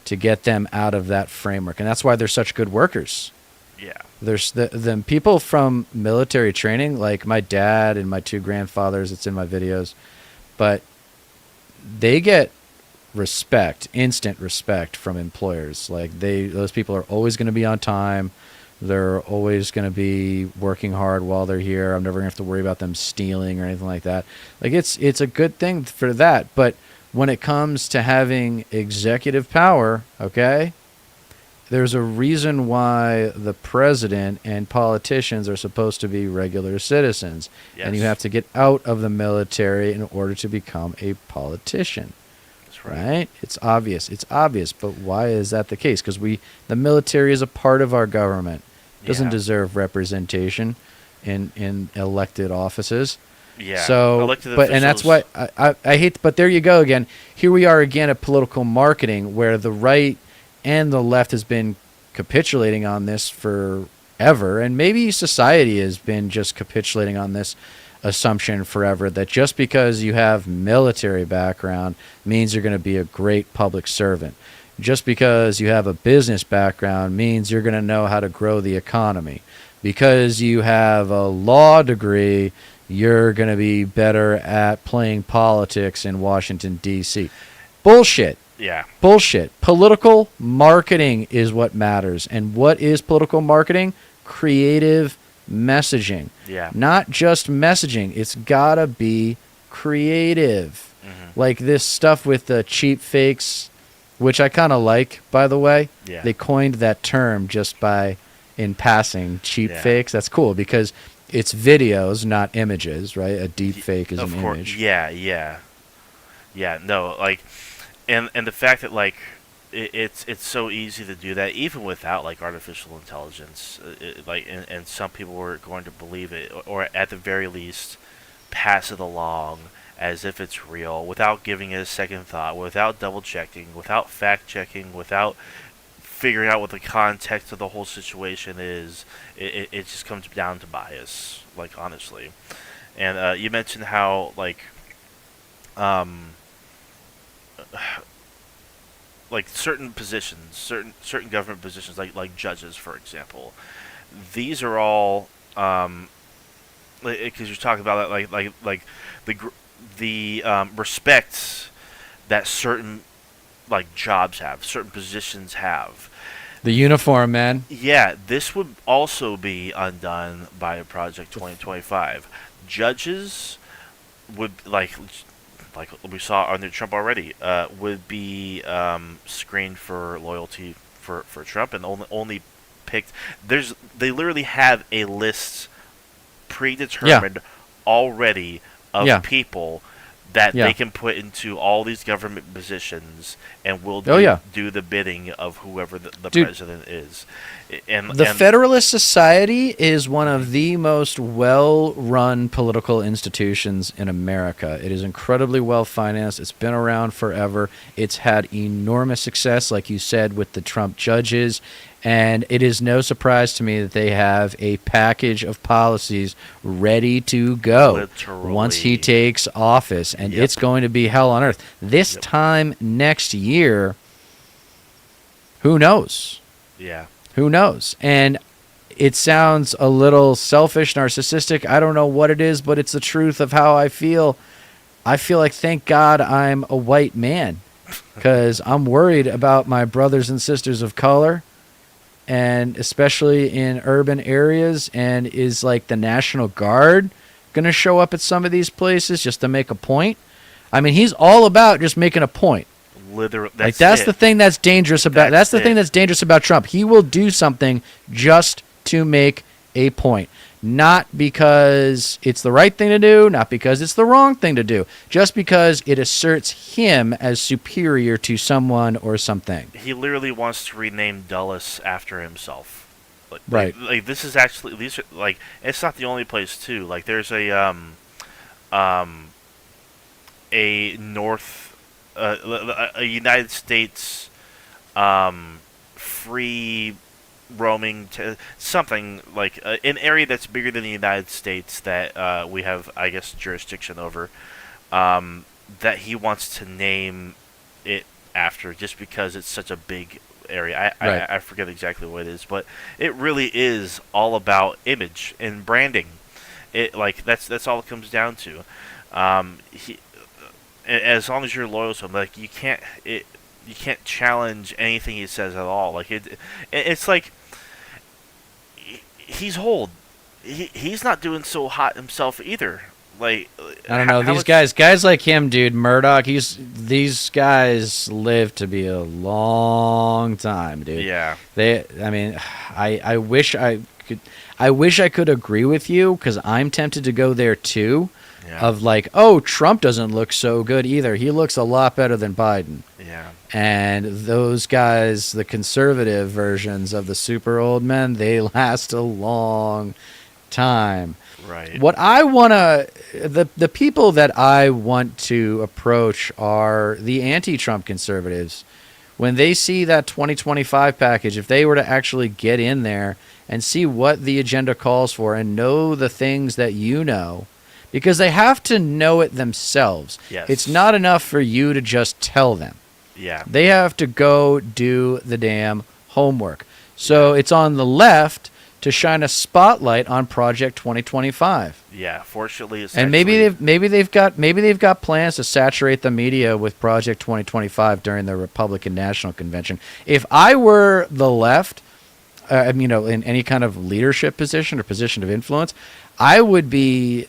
S1: to get them out of that framework. And that's why they're such good workers.
S2: Yeah.
S1: There's the people from military training, like my dad and my two grandfathers, it's in my videos, but they get respect, instant respect from employers. Like those people are always going to be on time. They're always going to be working hard while they're here. I'm never going to have to worry about them stealing or anything like that. Like it's a good thing for that. But when it comes to having executive power, okay, there's a reason why the president and politicians are supposed to be regular citizens. Yes. And you have to get out of the military in order to become a politician. That's right? It's obvious. It's obvious. But why is that the case? Because the military is a part of our government. It doesn't deserve representation in elected offices.
S2: Yeah.
S1: So,
S2: elected
S1: but and that's why I hate. But there you go again. Here we are again at political marketing, where the right and the left has been capitulating on this forever, and maybe society has been just capitulating on this assumption forever, that just because you have military background means you're going to be a great public servant. Just because you have a business background means you're going to know how to grow the economy. Because you have a law degree, you're going to be better at playing politics in Washington, D.C. Bullshit.
S2: Yeah.
S1: Bullshit. Political marketing is what matters. And what is political marketing? Creative messaging.
S2: Yeah.
S1: Not just messaging. It's got to be creative. Mm-hmm. Like this stuff with the cheap fakes, which I kind of like, by the way.
S2: Yeah.
S1: They coined that term just in passing, cheap fakes. That's cool because it's videos, not images, right? A deep fake is an image.
S2: Yeah. No, like, and the fact that like it's so easy to do that even without like artificial intelligence, and some people were going to believe it, or at the very least pass it along as if it's real without giving it a second thought, without double checking, without fact checking, without figuring out what the context of the whole situation is. It just comes down to bias, like, honestly. And you mentioned how like certain positions, certain government positions, like judges, for example, these are all because you're talking about that, like the respect that certain like jobs have, certain positions have.
S1: The uniform, man.
S2: Yeah, this would also be undone by Project 2025. Judges would like we saw under Trump already, would be screened for loyalty for Trump and only picked. They literally have a list predetermined already of people that they can put into all these government positions and will do the bidding of whoever the president is. And
S1: the Federalist Society is one of the most well-run political institutions in America. It is incredibly well-financed. It's been around forever. It's had enormous success, like you said, with the Trump judges. And it is no surprise to me that they have a package of policies ready to go once he takes office. And it's going to be hell on earth. This time next year, who knows?
S2: Yeah.
S1: Who knows? And it sounds a little selfish, narcissistic. I don't know what it is, but it's the truth of how I feel. I feel like, thank God I'm a white man, because I'm worried about my brothers and sisters of color, and especially in urban areas. And is like the National Guard going to show up at some of these places just to make a point? I mean, he's all about just making a point.
S2: Literally,
S1: that's the thing that's dangerous about. That's the thing that's dangerous about Trump. He will do something just to make a point, not because it's the right thing to do, not because it's the wrong thing to do, just because it asserts him as superior to someone or something.
S2: He literally wants to rename Dulles after himself.
S1: Right.
S2: This is actually, these are like, it's not the only place too. Like there's a United States free roaming something like an area that's bigger than the United States that we have, I guess, jurisdiction over, that he wants to name it after, just because it's such a big area. I forget exactly what it is, but it really is all about image and branding. It that's all it comes down to. As long as you're loyal to him, like you can't challenge anything he says at all. Like it's like he's old. He's not doing so hot himself either. Like
S1: I don't know, these guys like him, dude, Murdoch. These guys live to be a long time, dude.
S2: Yeah.
S1: I wish I could agree with you, because I'm tempted to go there too.
S2: Yeah.
S1: Of like, oh, Trump doesn't look so good either. He looks a lot better than Biden.
S2: Yeah.
S1: And those guys, the conservative versions of the super old men, they last a long time.
S2: Right.
S1: What I want to, the people that I want to approach are the anti-Trump conservatives. When they see that 2025 package, if they were to actually get in there and see what the agenda calls for and know the things that you know, because they have to know it themselves.
S2: Yes.
S1: It's not enough for you to just tell them.
S2: Yeah.
S1: They have to go do the damn homework. So it's on the left to shine a spotlight on Project 2025.
S2: Yeah, fortunately, it's
S1: and maybe they've got plans to saturate the media with Project 2025 during the Republican National Convention. If I were the left, in any kind of leadership position or position of influence, I would be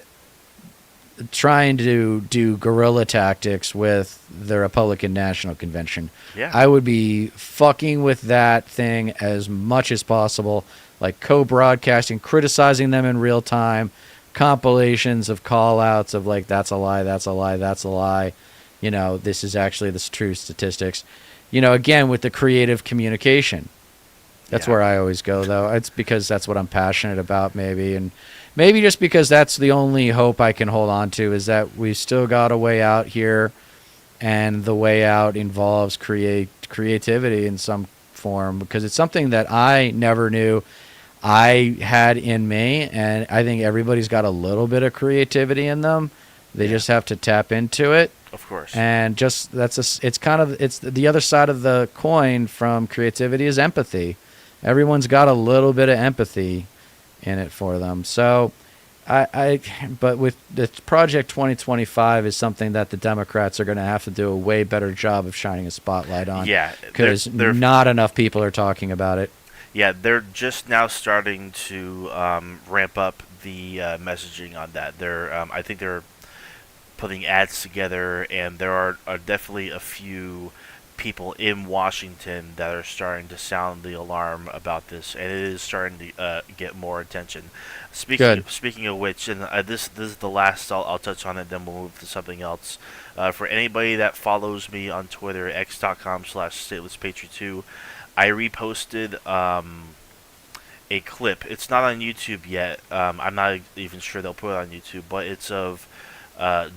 S1: trying to do guerrilla tactics with the Republican National Convention.
S2: Yeah.
S1: I would be fucking with that thing as much as possible, like co-broadcasting, criticizing them in real time, compilations of call-outs of like, that's a lie, that's a lie, that's a lie. This is actually the true statistics. Again, with the creative communication. That's where I always go, though. It's because that's what I'm passionate about, maybe. And maybe just because that's the only hope I can hold on to, is that we've still got a way out here, and the way out involves creativity in some form, because it's something that I never knew I had in me, and I think everybody's got a little bit of creativity in them. They just have to tap into it.
S2: Of course.
S1: And just it's the other side of the coin from creativity is empathy. Everyone's got a little bit of empathy in it for them. So but with the Project 2025 is something that the Democrats are going to have to do a way better job of shining a spotlight on.
S2: Yeah.
S1: Because not enough people are talking about it.
S2: Yeah, they're just now starting to ramp up the messaging on that. I think they're putting ads together, and there are definitely a few people in Washington that are starting to sound the alarm about this, and it is starting to get more attention. Speaking of which, and this is the last I'll touch on it, then we'll move to something else. For anybody that follows me on Twitter, x.com/statelesspatriot2, I reposted a clip. It's not on YouTube yet. I'm not even sure they'll put it on YouTube, but it's of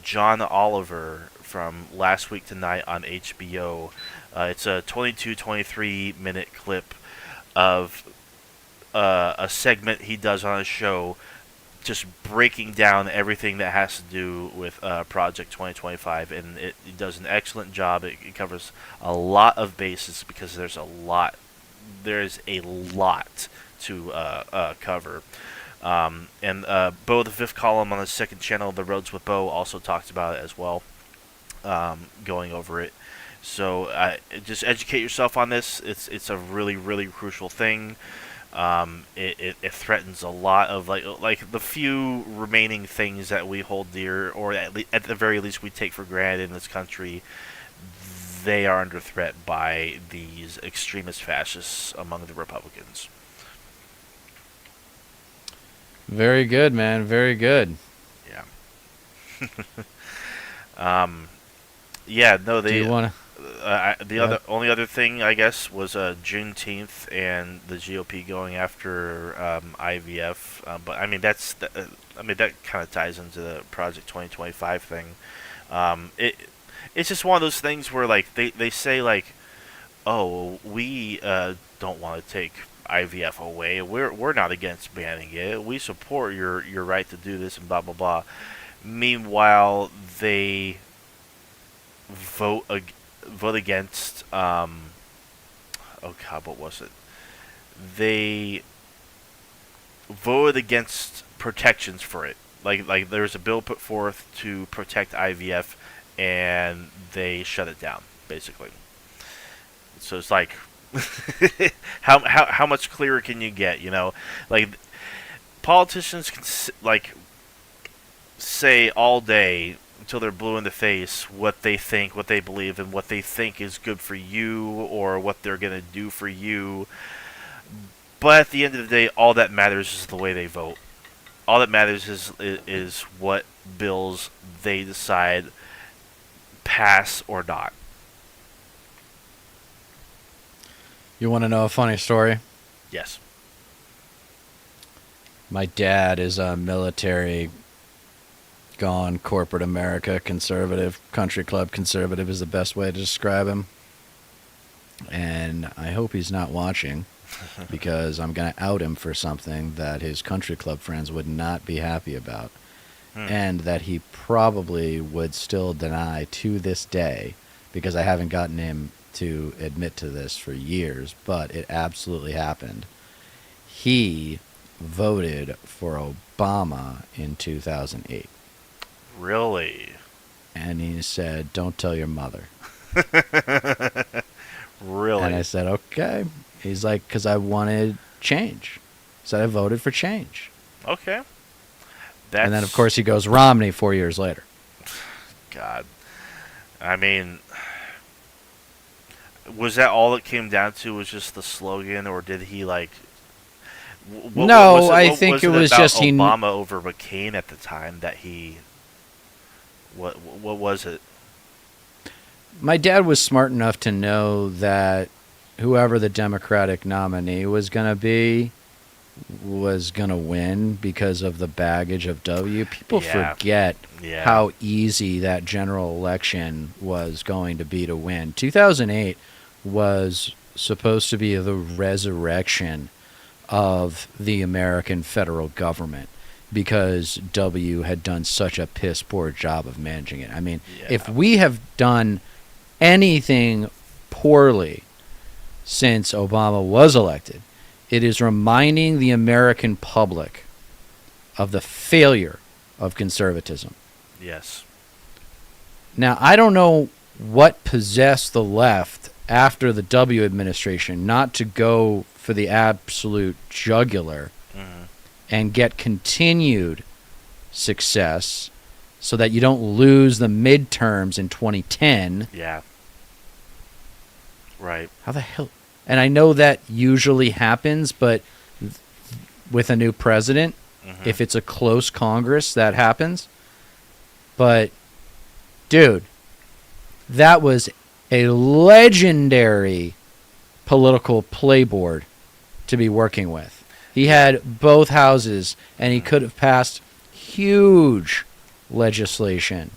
S2: John Oliver from Last Week Tonight on HBO. It's a 23 minute clip of a segment he does on his show, just breaking down everything that has to do with Project 2025, and it does an excellent job. It covers a lot of bases because there's a lot to cover. And Bo, the fifth column on the second channel, The Roads with Bo, also talks about it as well, going over it. So just educate yourself on this. It's a really, really crucial thing. It threatens a lot of like the few remaining things that we hold dear, or at the very least we take for granted in this country. They are under threat by these extremist fascists among the Republicans.
S1: Very good, man. Very good.
S2: Yeah. Yeah. No, they.
S1: Do you want to?
S2: Only other thing, I guess, was Juneteenth and the GOP going after IVF. But I mean, that kind of ties into the Project 2025 thing. It's just one of those things where like they say like, oh, we don't want to take IVF away. We're not against banning it. We support your right to do this and blah blah blah. Meanwhile, they vote against oh god, what was it? They voted against protections for it. Like there was a bill put forth to protect IVF, and they shut it down basically. So it's like how much clearer can you get? You know, like politicians can like say all day until they're blue in the face what they think, what they believe, and what they think is good for you or what they're going to do for you. But at the end of the day, all that matters is the way they vote. All that matters is what bills they decide pass or not.
S1: You want to know a funny story?
S2: Yes.
S1: My dad is a military gone corporate America conservative. Country club conservative is the best way to describe him. And I hope he's not watching, because I'm going to out him for something that his country club friends would not be happy about. And that he probably would still deny to this day, because I haven't gotten him to admit to this for years, but it absolutely happened. He voted for Obama in 2008.
S2: Really?
S1: And he said, "Don't tell your mother."
S2: Really?
S1: And I said, "Okay." He's like, "Because I wanted change." He said, "I voted for change."
S2: Okay.
S1: And then, of course, he goes Romney 4 years later.
S2: God. I mean, was that all it came down to, was just the slogan, or did he, like...
S1: I think it was just
S2: Obama over McCain at the time that he... What was it?
S1: My dad was smart enough to know that whoever the Democratic nominee was going to be was going to win because of the baggage of W. People forget how easy that general election was going to be to win. 2008 was supposed to be the resurrection of the American federal government, because W had done such a piss poor job of managing it. I mean, if we have done anything poorly since Obama was elected, it is reminding the American public of the failure of conservatism.
S2: Yes.
S1: Now, I don't know what possessed the left after the W administration not to go for the absolute jugular and get continued success so that you don't lose the midterms in 2010.
S2: Yeah. Right.
S1: How the hell? And I know that usually happens, but with a new president, if it's a close Congress, that happens. But, dude, that was a legendary political playboard to be working with. He had both houses, and he could have passed huge legislation.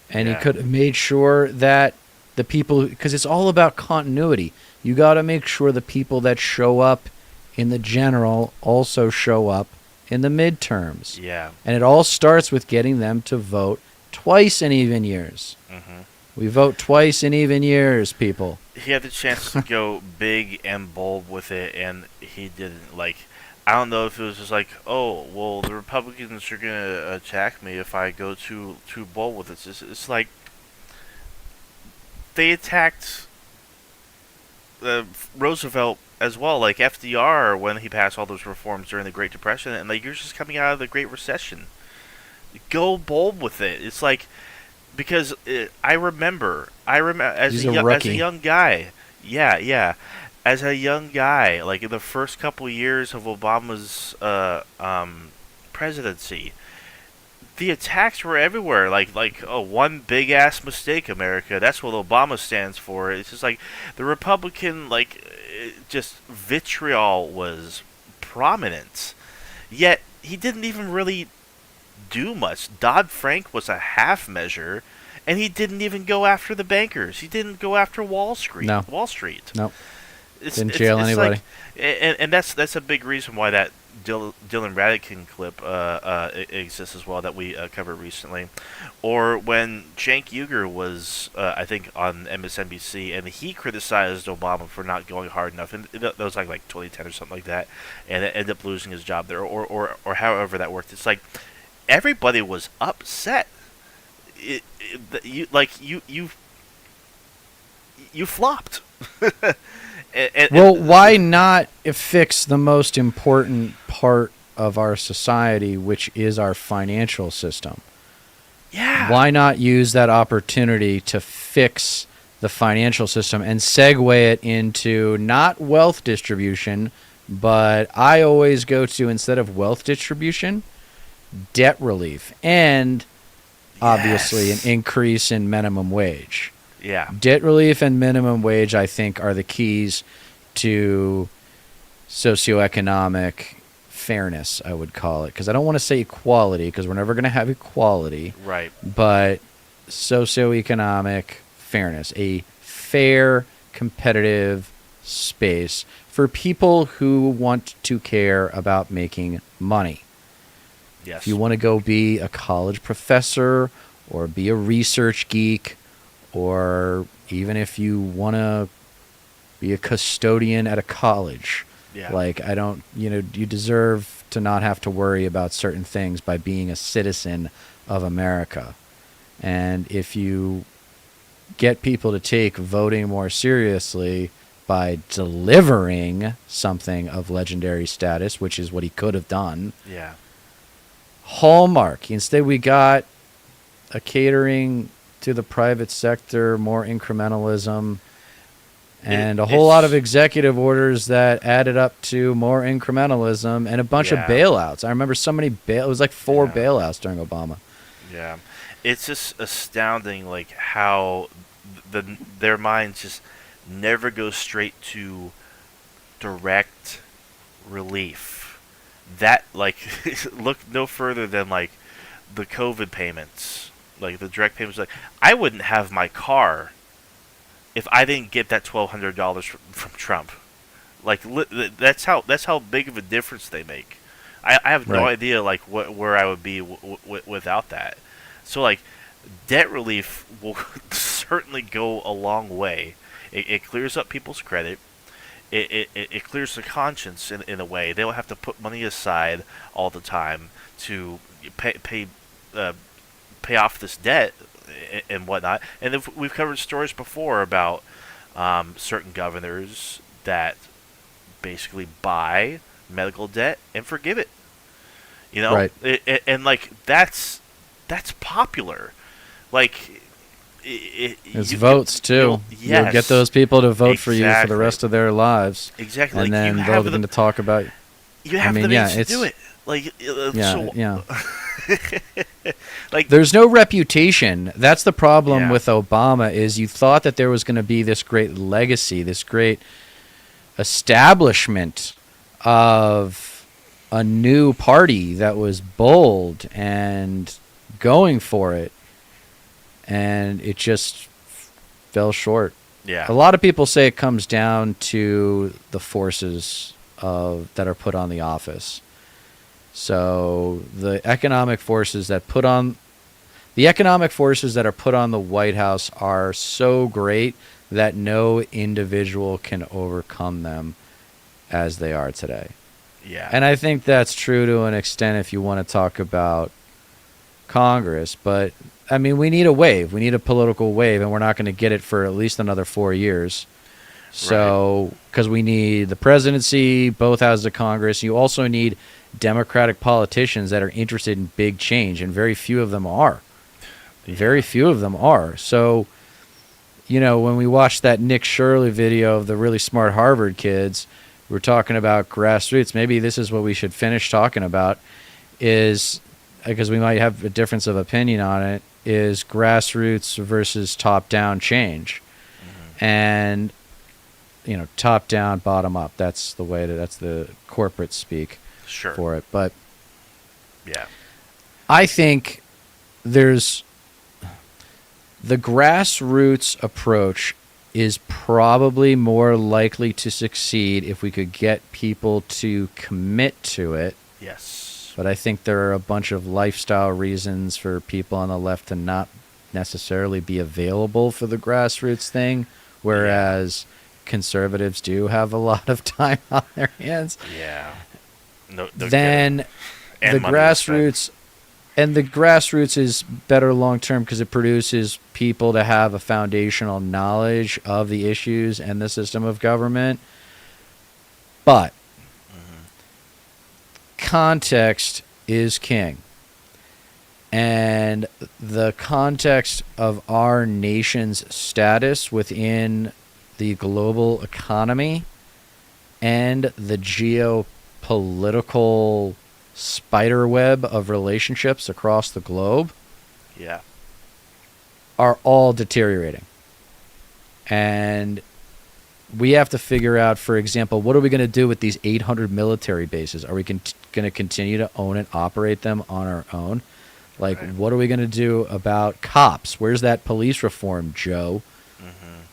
S1: And he could have made sure that the people, because it's all about continuity. You got to make sure the people that show up in the general also show up in the midterms.
S2: Yeah.
S1: And it all starts with getting them to vote twice in even years. We vote twice in even years, people.
S2: He had the chance to go big and bold with it, and he didn't. Like, I don't know if it was just like, oh, well, the Republicans are going to attack me if I go too bold with it. It's like they attacked Roosevelt as well, like FDR when he passed all those reforms during the Great Depression, and like you're just coming out of the Great Recession. Go bold with it. It's like, because I remember as a young guy, as a young guy, like in the first couple of years of Obama's presidency, the attacks were everywhere. Like oh, one big ass mistake, America. That's what Obama stands for. It's just like the Republican, just vitriol was prominent. Yet he didn't even really do much. Dodd-Frank was a half measure, and he didn't even go after the bankers. He didn't go after Wall Street.
S1: No.
S2: Nope.
S1: Didn't jail anybody.
S2: And that's a big reason why that Dylan Radican clip exists as well, that we covered recently. Or when Cenk Uygur was, I think, on MSNBC, and he criticized Obama for not going hard enough, and that was like 2010 or something like that, and it ended up losing his job there, or however that worked. It's like everybody was upset. You flopped.
S1: Well, why not fix the most important part of our society, which is our financial system?
S2: Yeah.
S1: Why not use that opportunity to fix the financial system and segue it into not wealth distribution, but I always go to, instead of wealth distribution, debt relief, and obviously an increase in minimum wage.
S2: Yeah.
S1: Debt relief and minimum wage, I think, are the keys to socioeconomic fairness, I would call it. Because I don't want to say equality, because we're never going to have equality.
S2: Right.
S1: But socioeconomic fairness, a fair, competitive space for people who want to care about making money.
S2: Yes.
S1: If you want to go be a college professor or be a research geek, or even if you want to be a custodian at a college, you deserve to not have to worry about certain things by being a citizen of America. And if you get people to take voting more seriously by delivering something of legendary status, which is what he could have done.
S2: Yeah.
S1: Hallmark. Instead, we got a catering to the private sector, more incrementalism, and a whole lot of executive orders that added up to more incrementalism and a bunch of bailouts. I remember so many it was like 4 bailouts during Obama.
S2: Yeah. It's just astounding, like, how their minds just never go straight to direct relief. That, like, look no further than, like, the COVID payments. Like, the direct payments. Like, I wouldn't have my car if I didn't get that $1,200 from Trump. Like, that's how big of a difference they make. I have no idea, like, where I would be without that. So, like, debt relief will certainly go a long way. It clears up people's credit. It clears their conscience in a way. They don't have to put money aside all the time to pay off this debt and whatnot. And we've covered stories before about certain governors that basically buy medical debt and forgive it. You know,
S1: right.
S2: And like that's popular. Like,
S1: It's votes too. You'll get those people to vote for you for the rest of their lives.
S2: Exactly.
S1: And then they'll begin to talk about.
S2: You have the means to do it. Like, like,
S1: there's no reputation. That's the problem with Obama. Is you thought that there was going to be this great legacy, this great establishment of a new party that was bold and going for it, and it just fell short.
S2: Yeah.
S1: A lot of people say it comes down to the forces that are put on the office. So the economic forces that are put on the White House are so great that no individual can overcome them as they are today.
S2: Yeah.
S1: And I think that's true to an extent if you want to talk about Congress. But, I mean, we need a wave. We need a political wave, and we're not going to get it for at least another 4 years. So, because we need the presidency, both houses of Congress. You also need Democratic politicians that are interested in big change, and very few of them are. Very few of them are. So, you know, when we watched that Nick Shirley video of the really smart Harvard kids, we're talking about grassroots. Maybe this is what we should finish talking about, is, because we might have a difference of opinion on it, is grassroots versus top-down change. And, you know, top-down, bottom-up. That's the corporate speak for it. But
S2: yeah,
S1: I think there's the grassroots approach is probably more likely to succeed if we could get people to commit to it.
S2: Yes.
S1: But I think there are a bunch of lifestyle reasons for people on the left to not necessarily be available for the grassroots thing, whereas conservatives do have a lot of time on their hands.
S2: Yeah. No,
S1: then the grassroots, and the grassroots is better long term because it produces people to have a foundational knowledge of the issues and the system of government. But context is king. And the context of our nation's status within the global economy and the geopolitical spiderweb of relationships across the globe are all deteriorating. And we have to figure out, for example, what are we going to do with these 800 military bases? Are we going to continue to own and operate them on our own? Like, what are we going to do about cops? Where's that police reform, Joe?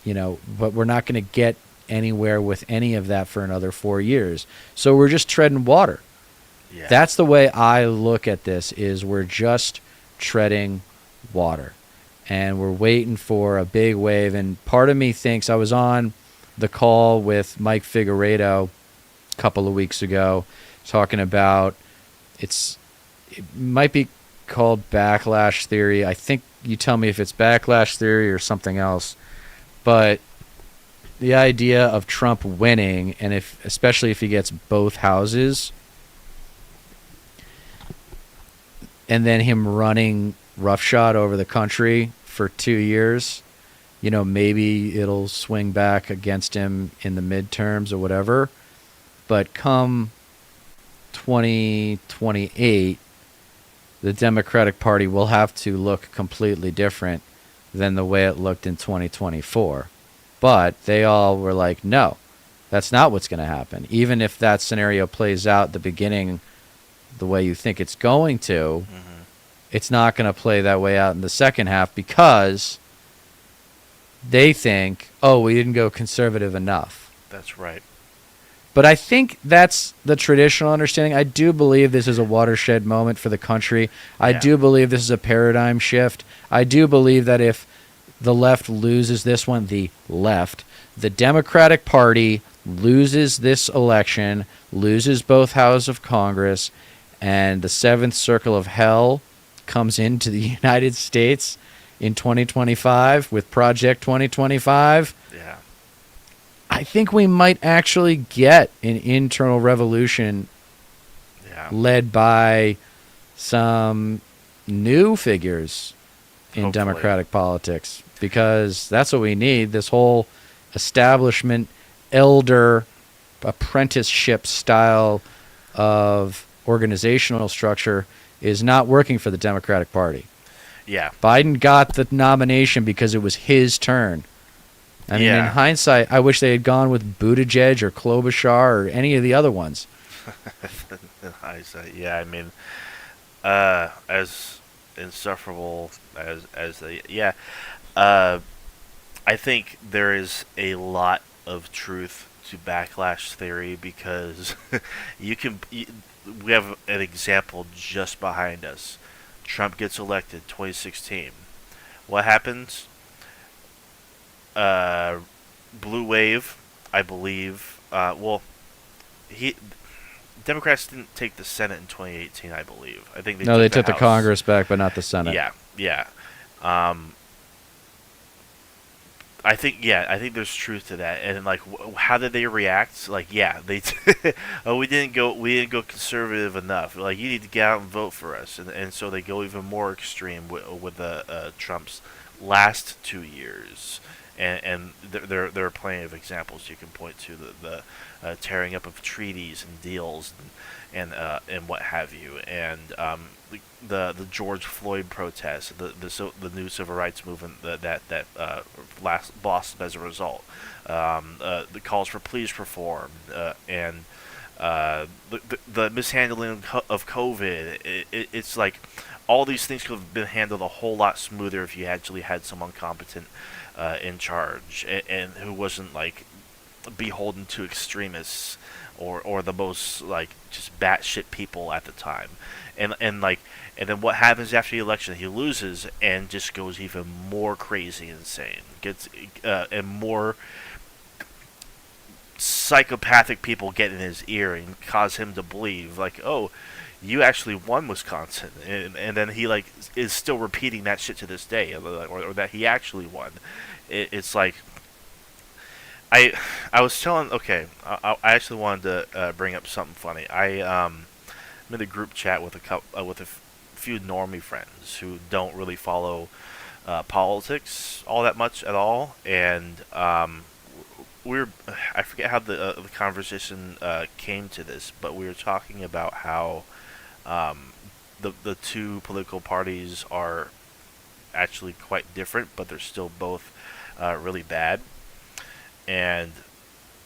S1: You know, but we're not going to get anywhere with any of that for another 4 years. So we're just treading water.
S2: Yeah.
S1: That's the way I look at this, is we're just treading water. And we're waiting for a big wave. And part of me thinks, I was on the call with Mike Figueredo a couple of weeks ago talking about, it might be called backlash theory. I think you tell me if it's backlash theory or something else. But the idea of Trump winning, and especially if he gets both houses, and then him running roughshod over the country for 2 years, you know, maybe it'll swing back against him in the midterms or whatever. But come 2028, the Democratic Party will have to look completely different than the way it looked in 2024. But they all were like, no, that's not what's going to happen. Even if that scenario plays out at the beginning the way you think it's going to, it's not going to play that way out in the second half, because they think, oh, we didn't go conservative enough.
S2: That's right.
S1: But I think that's the traditional understanding. I do believe this is a watershed moment for the country. I do believe this is a paradigm shift. I do believe that if the left loses this one, the Democratic Party loses this election, loses both houses of Congress, and the seventh circle of hell comes into the United States in 2025 with Project 2025.
S2: Yeah.
S1: I think we might actually get an internal revolution led by some new figures in Democratic politics. because that's what we need. This whole establishment, elder, apprenticeship style of organizational structure is not working for the Democratic Party.
S2: Yeah.
S1: Biden got the nomination because it was his turn. I mean, in hindsight, I wish they had gone with Buttigieg or Klobuchar or any of the other ones.
S2: In hindsight, yeah. I mean, as insufferable as they, yeah. I think there is a lot of truth to backlash theory because we have an example just behind us. Trump gets elected 2016. What happens? Blue wave, I believe. Democrats didn't take the Senate in 2018, I believe. I think
S1: they took the
S2: House.
S1: Congress back, but not the Senate.
S2: Yeah. I think there's truth to that. And like, how did they react? Like, they we didn't go conservative enough. Like, you need to get out and vote for us. And so they go even more extreme with Trump's last 2 years. And there are plenty of examples you can point to, the tearing up of treaties and deals and what have you, and the George Floyd protests, the new civil rights movement that blossomed as a result, the calls for police reform, and the mishandling of COVID. It's like all these things could have been handled a whole lot smoother if you actually had someone competent in charge and who wasn't like beholden to extremists or the most like just batshit people at the time, and then what happens after the election? He loses and just goes even more crazy, insane, gets and more psychopathic people get in his ear and cause him to believe like, oh, you actually won Wisconsin, and then he like is still repeating that shit to this day, or that he actually won. It's like I was telling. Okay, I actually wanted to bring up something funny. I'm in a group chat with a few normie friends who don't really follow politics all that much at all, and I forget how the conversation came to this, but we were talking about how the two political parties are actually quite different, but they're still both really bad. And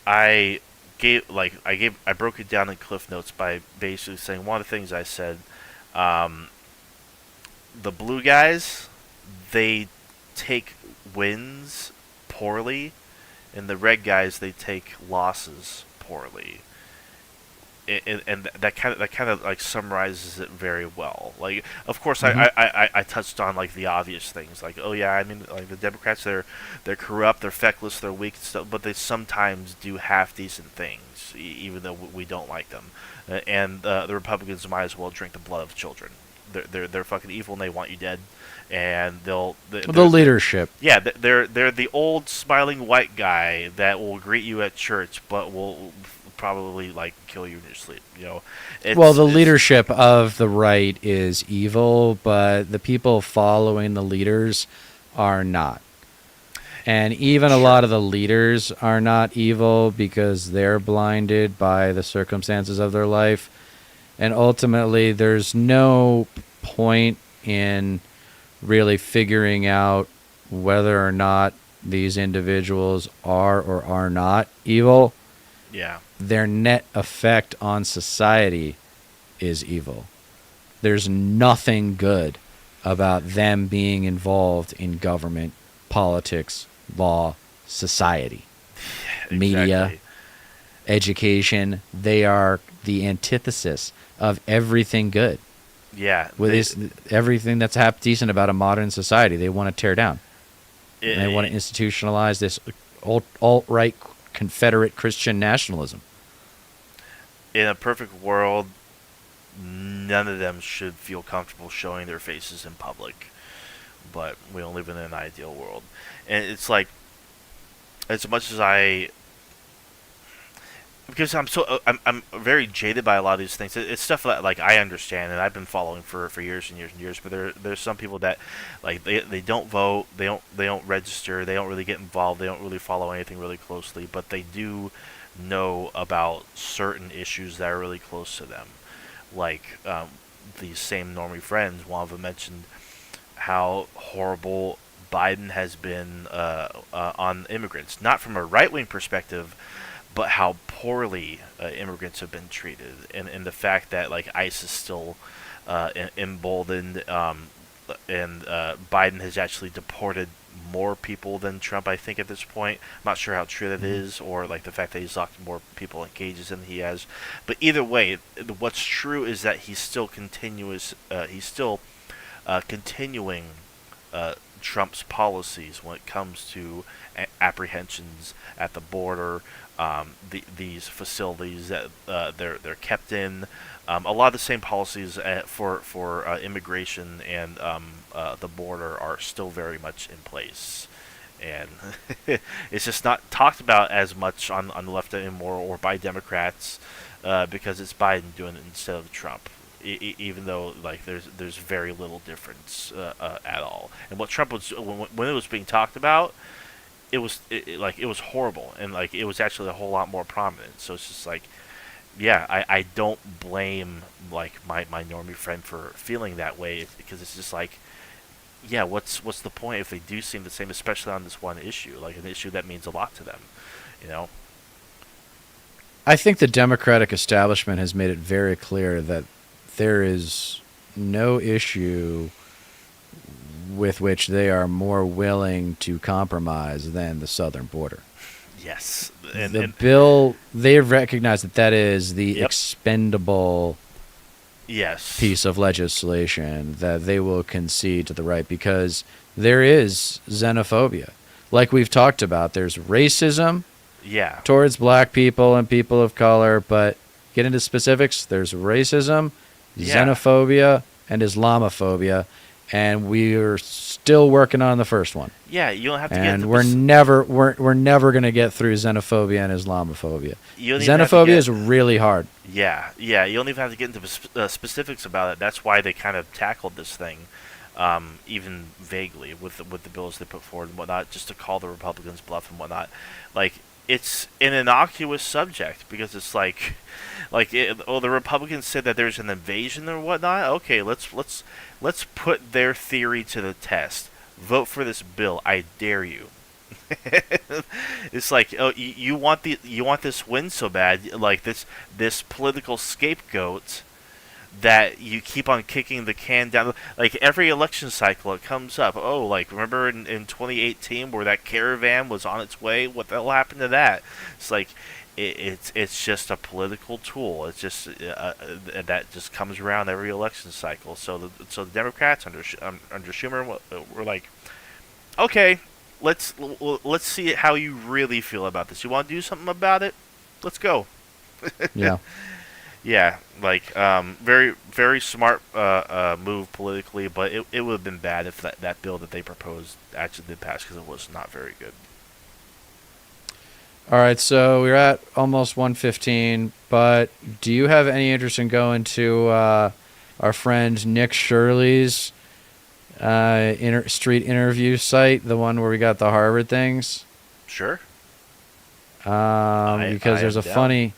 S2: I broke it down in Cliff Notes by basically saying one of the things I said, the blue guys, they take wins poorly, and the red guys, they take losses poorly. And that kind of like summarizes it very well. Like, of course, I touched on like the obvious things, like, oh yeah, I mean, like the Democrats, they're corrupt, they're feckless, they're weak and stuff, but they sometimes do half decent things, even though we don't like them. And the Republicans might as well drink the blood of children. They're fucking evil and they want you dead. And the
S1: leadership.
S2: Yeah, they're the old smiling white guy that will greet you at church, but will probably like kill you in your sleep. The leadership of the right is evil, but the people following the leaders are not. And even a lot of the leaders are not evil because they're blinded by the circumstances of their life. And ultimately, there's no point in really figuring out whether or not these individuals are or are not evil. Yeah.
S1: Their net effect on society is evil. There's nothing good about them being involved in government, politics, law, society, media, education. They are the antithesis of everything good.
S2: Yeah.
S1: Everything that's decent about a modern society, they want to tear down. And they want to institutionalize this alt-right Confederate Christian nationalism.
S2: In a perfect world, none of them should feel comfortable showing their faces in public. But we don't live in an ideal world. And it's like, as much as because I'm very jaded by a lot of these things. It's stuff that like I understand and I've been following for years and years and years. But there's some people that like they don't vote, they don't register, they don't really get involved, they don't really follow anything really closely, but they do know about certain issues that are really close to them. Like these same normie friends, one of them mentioned how horrible Biden has been on immigrants, not from a right-wing perspective, but how poorly immigrants have been treated, and the fact that like ICE is still emboldened, and Biden has actually deported more people than Trump, I think, at this point. I'm not sure how true that is, or like the fact that he's locked more people in cages than he has. But either way, what's true is that he's still continuing Trump's policies when it comes to apprehensions at the border, these facilities that they're kept in. A lot of the same policies for immigration and the border are still very much in place, and it's just not talked about as much on the left anymore or by Democrats because it's Biden doing it instead of Trump. Even though like there's very little difference at all, and what Trump was when it was being talked about, it was horrible, and like it was actually a whole lot more prominent. So it's just like, yeah, I don't blame like my normie friend for feeling that way, because it's just like, yeah, what's the point if they do seem the same, especially on this one issue, like an issue that means a lot to them, you know?
S1: I think the Democratic establishment has made it very clear that there is no issue with which they are more willing to compromise than the southern border.
S2: Yes.
S1: The bill, they've recognized that is the expendable piece of legislation that they will concede to the right, because there is xenophobia. Like we've talked about, there's racism towards black people and people of color, but get into specifics, there's racism, xenophobia, and Islamophobia, and we're still working on the first one.
S2: Yeah, you don't have to
S1: and
S2: get
S1: we're never going to get through xenophobia and Islamophobia. Xenophobia is really hard.
S2: Yeah, you don't even have to get into specifics about it. That's why they kind of tackled this thing, even vaguely with the bills they put forward and whatnot, just to call the Republicans bluff and whatnot. Like, it's an innocuous subject because it's like the Republicans said that there's an invasion or whatnot. Okay, let's put their theory to the test. Vote for this bill. I dare you. It's like, oh, you want this win so bad, like this political scapegoat that you keep on kicking the can down. Like every election cycle, it comes up. Oh, like remember in 2018 where that caravan was on its way? What the hell happened to that? It's like it's just a political tool. It's just that just comes around every election cycle. So the Democrats under Schumer were like, okay, let's see how you really feel about this. You want to do something about it? Let's go.
S1: Yeah.
S2: Yeah, like very very smart move politically, but it would have been bad if that bill that they proposed actually did pass, because it was not very good.
S1: All right, so we're at almost 1:15, but do you have any interest in going to our friend Nick Shirley's street interview site, the one where we got the Harvard things?
S2: Sure.
S1: Because there's a funny.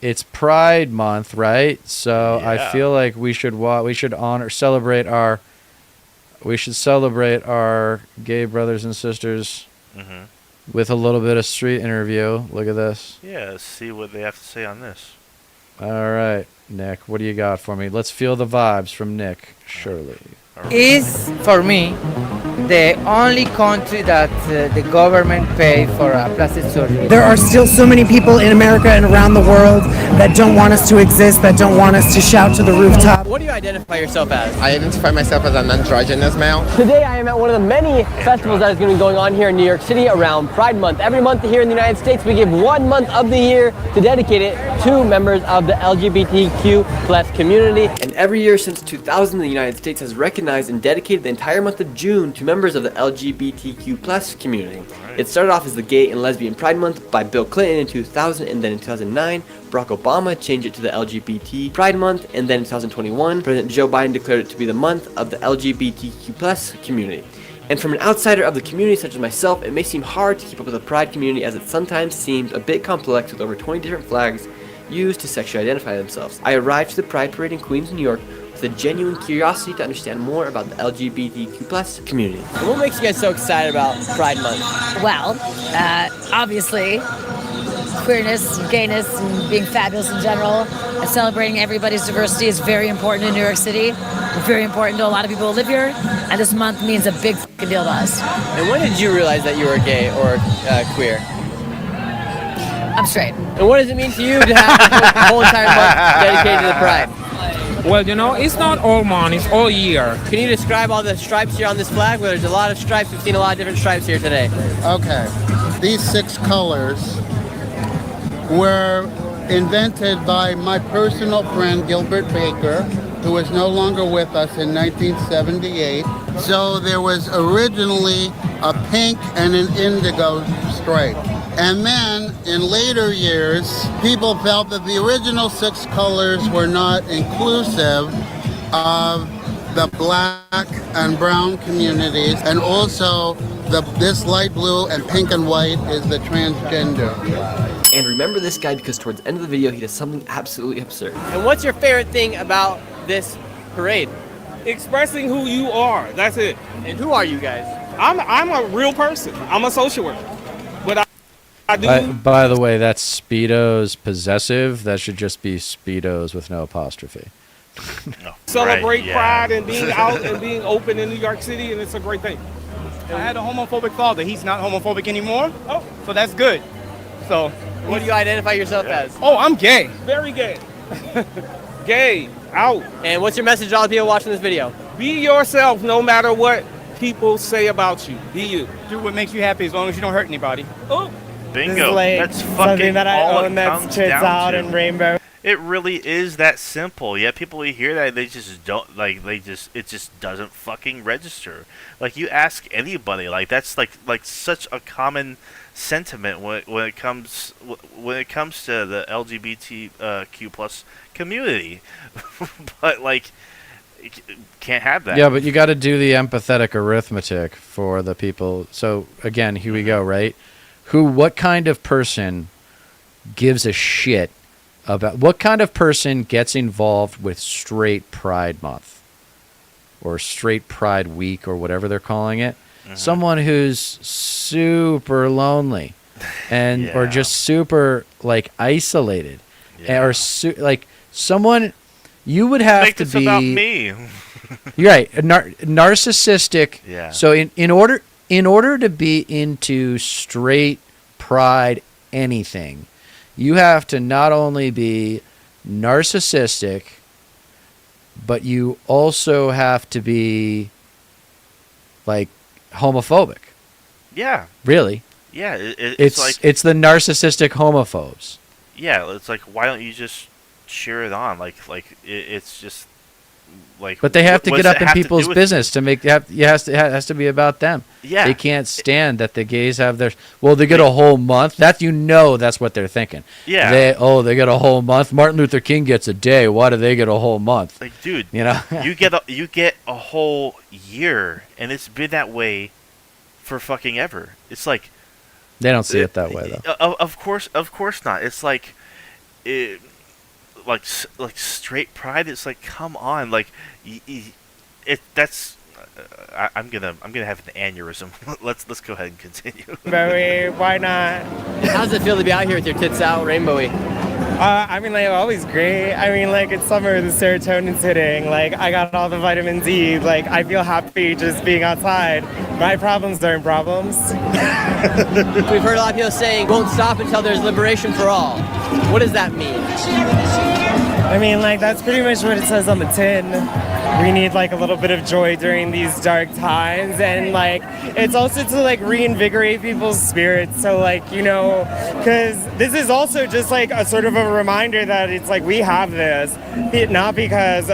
S1: It's Pride Month, right? So I feel like we should celebrate our gay brothers and sisters with a little bit of street interview. Look at this.
S2: Yeah, let's see what they have to say on this.
S1: All right, Nick, what do you got for me? Let's feel the vibes from Nick Shirley.
S15: Is, for me, the only country that the government pay for plastic surgery.
S16: There are still so many people in America and around the world that don't want us to exist, that don't want us to shout to the rooftop.
S15: What do you identify yourself as?
S17: I identify myself as an androgynous male.
S18: Today I am at one of the many festivals that is going to be going on here in New York City around Pride Month. Every month here in the United States, we give 1 month of the year to dedicate it to members of the LGBTQ plus community.
S19: And every year since 2000, the United States has recognized and dedicated the entire month of June to
S18: members of the LGBTQ+ community. It started off as the Gay and Lesbian Pride Month by Bill Clinton in 2000, and then in 2009, Barack Obama changed it to the LGBT Pride Month, and then in 2021, President Joe Biden declared it to be the month of the LGBTQ+ community. And from an outsider of the community such as myself, it may seem hard to keep up with the Pride community as it sometimes seems a bit complex with over 20 different flags used to sexually identify themselves. I arrived to the Pride Parade in Queens, New York with a genuine curiosity to understand more about the LGBTQ+ community. And what makes you guys so excited about Pride Month?
S19: Well, obviously, queerness, gayness, and being fabulous in general, and celebrating everybody's diversity is very important in New York City. It's very important to a lot of people who live here, and this month means a big fucking deal to us.
S18: And when did you realize that you were gay or queer?
S19: I'm straight.
S18: And what does it mean to you to have the whole entire month dedicated to the Pride?
S20: Well, you know, it's not all month, it's all year.
S18: Can you describe all the stripes here on this flag? Well, there's a lot of stripes. We've seen a lot of different stripes here today.
S21: Okay. These 6 colors were invented by my personal friend Gilbert Baker, who is no longer with us, in 1978. So there was originally a pink and an indigo stripe. And then, in later years, people felt that the original 6 colors were not inclusive of the black and brown communities, and also this light blue and pink and white is the transgender.
S18: And remember this guy because towards the end of the video, he does something absolutely absurd. And what's your favorite thing about this parade?
S20: Expressing who you are, that's it.
S18: And who are you guys?
S20: I'm a real person. I'm a social worker. But I do...
S1: By the way, that's Speedos possessive. That should just be Speedos with no apostrophe.
S20: No. Celebrate
S2: Right,
S20: Pride and being out and being open in New York City, and it's a great thing.
S22: I had a homophobic father. He's not homophobic anymore. Oh, so that's good. So,
S18: what do you identify yourself as?
S22: Oh, I'm gay.
S20: Very gay. Gay, out.
S18: And what's your message to all the people watching this video?
S20: Be yourself no matter what people say about you. Be you.
S22: Do what makes you happy as long as you don't hurt anybody.
S20: Oh.
S2: Bingo.
S22: Like
S2: that's fucking
S22: something that I
S2: all
S22: own
S2: it
S22: that's
S2: comes
S22: tits
S2: down
S22: out
S2: to.
S22: and rainbow.
S2: It really is that simple. Yeah, people who hear that, they just don't it just doesn't fucking register. Like, you ask anybody, like, that's like such a common sentiment when it comes to the LGBTQ+ community. But like, can't have that.
S1: Yeah, but you got to do the empathetic arithmetic for the people. So again, here we go, right? What kind of person gives a shit about, what kind of person gets involved with straight Pride Month or straight Pride Week or whatever they're calling it? Someone who's super lonely and or just super like isolated, or like someone you would have
S2: Make
S1: to
S2: this
S1: be
S2: about me.
S1: You're right, narcissistic.
S2: Yeah.
S1: So in order to be into straight Pride anything, you have to not only be narcissistic, but you also have to be like homophobic.
S2: Yeah.
S1: Really?
S2: Yeah.
S1: It's
S2: like,
S1: it's the narcissistic homophobes.
S2: yeah. It's like, why don't you just cheer it on? It's just like.
S1: But they have to get up in
S2: have to
S1: people's
S2: do with
S1: business to make it has to be about them.
S2: Yeah.
S1: They can't stand that the gays have their they get a whole month. That's what they're thinking.
S2: Yeah.
S1: They get a whole month. Martin Luther King gets a day. Why do they get a whole month?
S2: Like, dude,
S1: you know,
S2: you get a whole year, and it's been that way for fucking ever. It's like
S1: they don't see it that way though.
S2: Of course not. It's like like straight pride. It's like, come on, like that's. I'm gonna have an aneurysm. let's go ahead and continue.
S22: Why not?
S18: How does it feel to be out here with your tits out, rainbowy?
S22: I mean, like, always great. I mean, like, it's summer, the serotonin's hitting. Like, I got all the vitamin D. Like, I feel happy just being outside. My problems aren't problems.
S18: We've heard a lot of people saying, won't stop until there's liberation for all. What does that mean?
S22: I mean, like, that's pretty much what it says on the tin. We need, like, a little bit of joy during these dark times. And, like, it's also to, like, reinvigorate people's spirits. So, like, you know, because this is also just, like, a sort of a reminder that it's, like, we have this. Not because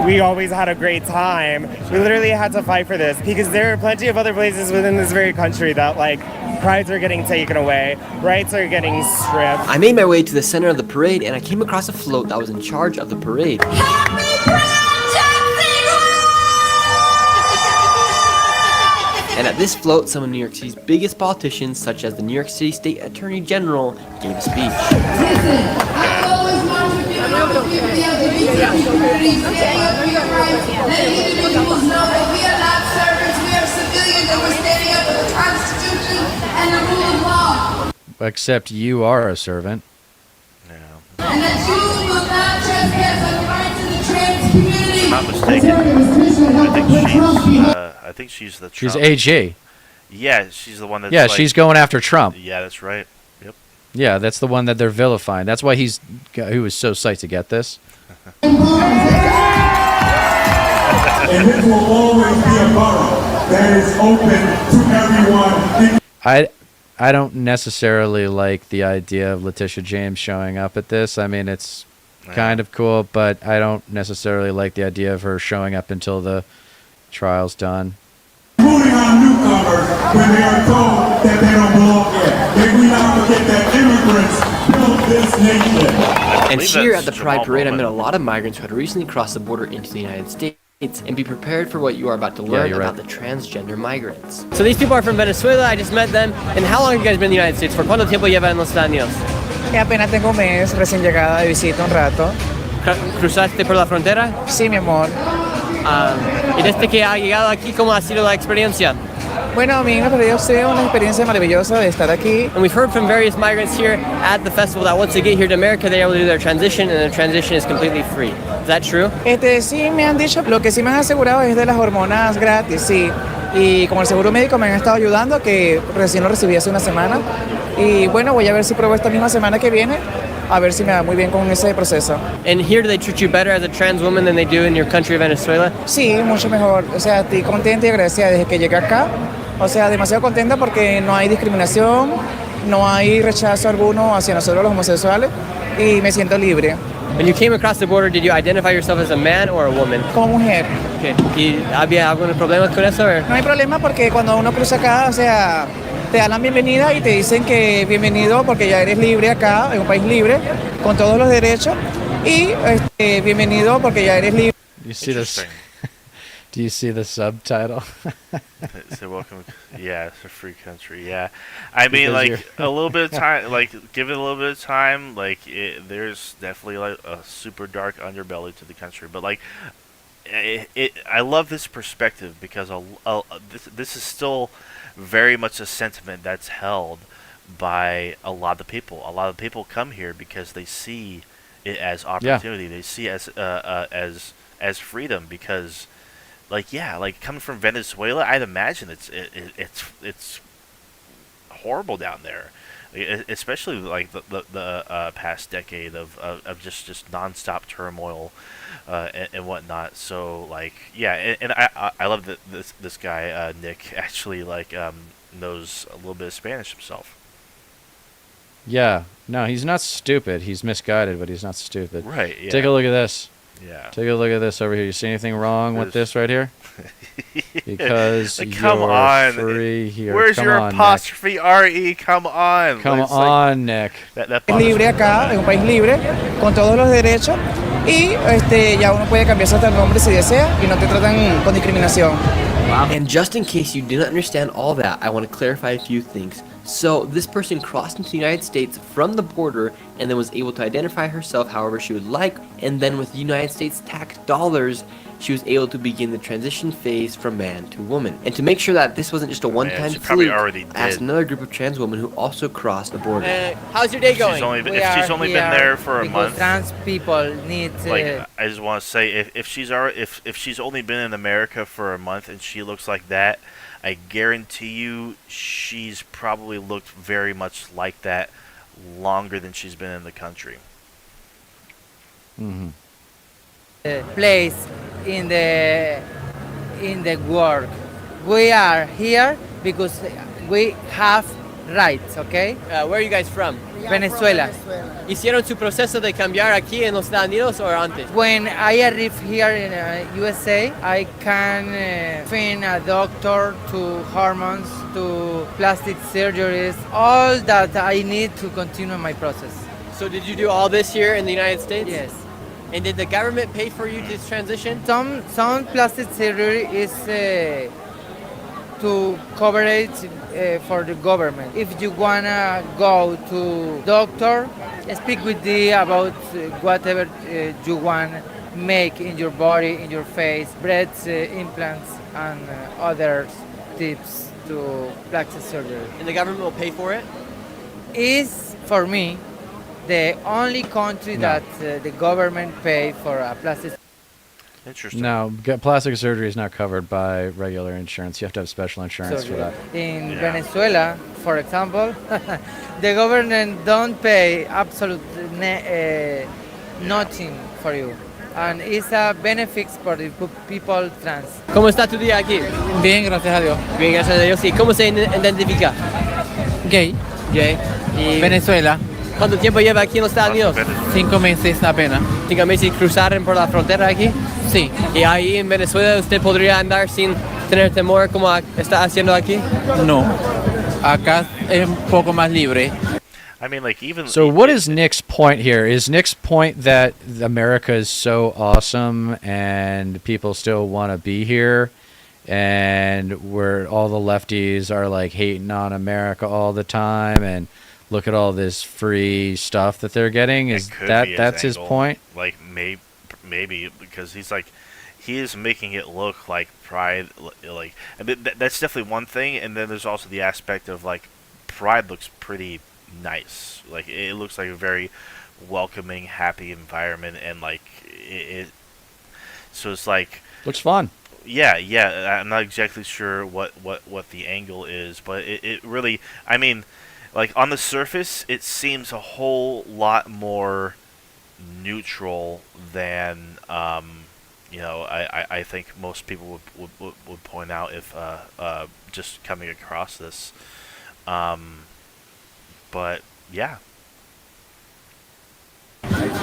S22: we always had a great time. We literally had to fight for this because there are plenty of other places within this very country that like prides are getting taken away, rights are getting stripped.
S18: I made my way to the center of the parade and I came across a float that was in charge of the parade. And at this float, some of New York City's biggest politicians, such as the New York City State Attorney General, gave a speech.
S3: Listen, I will always march with people from the LGBT community, stand up for your rights, letting individuals know that we are not servants, we are civilians, and we're standing up for the Constitution and the rule of law.
S1: Except you are a servant.
S3: And that you will not trespass on the rights of the trans community.
S2: I'm not mistaken. I think she's the Trump.
S1: She's AG.
S2: Yeah, she's the one that's
S1: Yeah, she's going after Trump.
S2: Yeah, that's right. Yep.
S1: Yeah, that's the one that they're vilifying. That's why he was so psyched to get this.
S4: And this will always be a borough that is open to everyone.
S1: I don't necessarily like the idea of Letitia James showing up at this. I mean, it's kind of cool, but I don't necessarily like the idea of her showing up until the trial's done.
S4: Ruling on newcomers when they are told that they don't belong here. May we not forget that immigrants built this nation.
S18: And here at the Pride Parade, I met a lot of migrants who had recently crossed the border into the United States. And be prepared for what you are about to learn about the transgender migrants. So these people are from Venezuela, I just met them. And how long have you guys been in the United States? ¿Por cuánto tiempo llevan en los Estados Unidos?
S23: Apenas tengo un mes, recién llegada de visita un rato.
S18: ¿Cruzaste por la frontera?
S23: Sí, mi amor.
S18: ¿Y desde que ha llegado aquí, cómo ha sido la experiencia?
S23: Bueno, a mí me pareció una experiencia maravillosa de estar aquí.
S18: And we've heard from various migrants here at the festival that once they get here to America, they're able to do their transition, and the transition is completely free. Is that true?
S23: Sí, me han dicho, lo que sí me han asegurado es de las hormonas gratis, sí. Y como el seguro médico me han estado ayudando, que recién lo recibí hace una semana. Y bueno, voy a ver si pruebo esta misma semana que viene, a ver si me va muy bien con ese proceso.
S18: And here do they treat you better as a trans woman than they do in your country, Venezuela?
S23: Sí, mucho mejor. O sea, estoy contenta y agradecida desde que llegué acá. O sea, demasiado contenta porque no hay discriminación, no hay rechazo alguno hacia nosotros los homosexuales y me siento libre.
S18: When you came across the border, did you identify yourself as a man or a woman?
S23: Como mujer.
S18: Okay. ¿Y había algún problema con eso?
S23: No hay problema porque cuando uno cruza acá, o sea, te dan la bienvenida y te dicen que bienvenido porque ya eres libre acá, en un país libre, con todos los derechos, y bienvenido porque ya eres libre.
S1: You see this? Do you see the subtitle?
S2: So welcome. Yeah, it's a free country. Yeah, I mean, like a little bit of time. Like, give it a little bit of time. Like, there's definitely like a super dark underbelly to the country. But like, I love this perspective because this is still very much a sentiment that's held by a lot of people. A lot of people come here because they see it as opportunity. Yeah. They see it as freedom because. Like like coming from Venezuela, I'd imagine it's horrible down there, especially like the past decade of just nonstop turmoil and whatnot. So like and I love that this guy Nick actually like knows a little bit of Spanish himself.
S1: Yeah, no, he's not stupid. He's misguided, but he's not stupid.
S2: Right. Yeah.
S1: Take a look at this.
S2: Yeah.
S1: Take a look at this over here. You see anything wrong with this right here? Because
S2: like, come
S1: you're
S2: on.
S1: free here.
S2: Where's
S1: come
S2: your
S1: on,
S2: apostrophe Nick. R-E? Come on.
S1: Come on, Nick.
S23: Libre acá, en un país libre, con todos los derechos, y ya uno puede cambiarse hasta el nombre si desea, y no te tratan con discriminación.
S18: Wow. And just in case you didn't understand all that, I want to clarify a few things. So this person crossed into the United States from the border and then was able to identify herself however she would like, and then with the United States tax dollars, she was able to begin the transition phase from man to woman. And to make sure that this wasn't just a one-time fluke, I asked another group of trans women who also crossed the border.
S15: How's your day going?
S2: If she's only been there for a month,
S15: trans people need.
S2: Like, I just want to say, if she's only been in America for a month and she looks like that, I guarantee you she's probably looked very much like that longer than she's been in the country.
S1: Mm-hmm.
S15: Place in the work. We are here because we have rights, okay?
S18: Where are you guys from?
S15: Venezuela.
S18: ¿Hicieron su proceso de cambiar aquí en los Estados Unidos o antes?
S15: When I arrived here in USA, I can find a doctor to hormones, to plastic surgeries, all that I need to continue my process.
S18: So did you do all this here in the United States?
S15: Yes.
S18: And did the government pay for you to transition?
S15: Some plastic surgery is to cover it for the government. If you wanna go to doctor, speak with them about whatever you want make in your body, in your face, breast implants and other tips to plastic surgery.
S18: And the government will pay for it?
S15: Is for me the only country that the government pay for a plastic.
S2: Interesting.
S1: No, plastic surgery is not covered by regular insurance. You have to have special insurance for that.
S15: In Venezuela, for example, the government don't pay absolutely nothing for you. And it's a benefit for the people trans.
S18: ¿Cómo está tu día aquí?
S23: Bien, gracias a Dios.
S18: Bien, gracias a Dios. ¿Y cómo se identifica?
S23: Gay.
S18: Gay. Y
S23: Venezuela.
S18: ¿Cuánto tiempo lleva aquí en los Estados Unidos?
S23: 5 meses apenas.
S18: 5 meses. ¿Cruzaron por la frontera aquí?
S23: Sí.
S18: ¿Y ahí en Venezuela usted podría andar sin tener temor como está haciendo aquí?
S23: No. Acá es un poco más libre.
S2: I mean, like, even...
S1: So what is Nick's point here? Is Nick's point that America is so awesome and people still want to be here, and where all the lefties are like hating on America all the time and look at all this free stuff that they're getting? Is that's his point?
S2: Like, maybe because he's like, he is making it look like Pride, like, and that's definitely one thing. And then there's also the aspect of like, Pride looks pretty nice. Like, it looks like a very welcoming, happy environment, and like it so it's like
S1: looks fun.
S2: Yeah. I'm not exactly sure what the angle is, but it really, I mean, like, on the surface, it seems a whole lot more neutral than I think most people would point out if just coming across this. But yeah.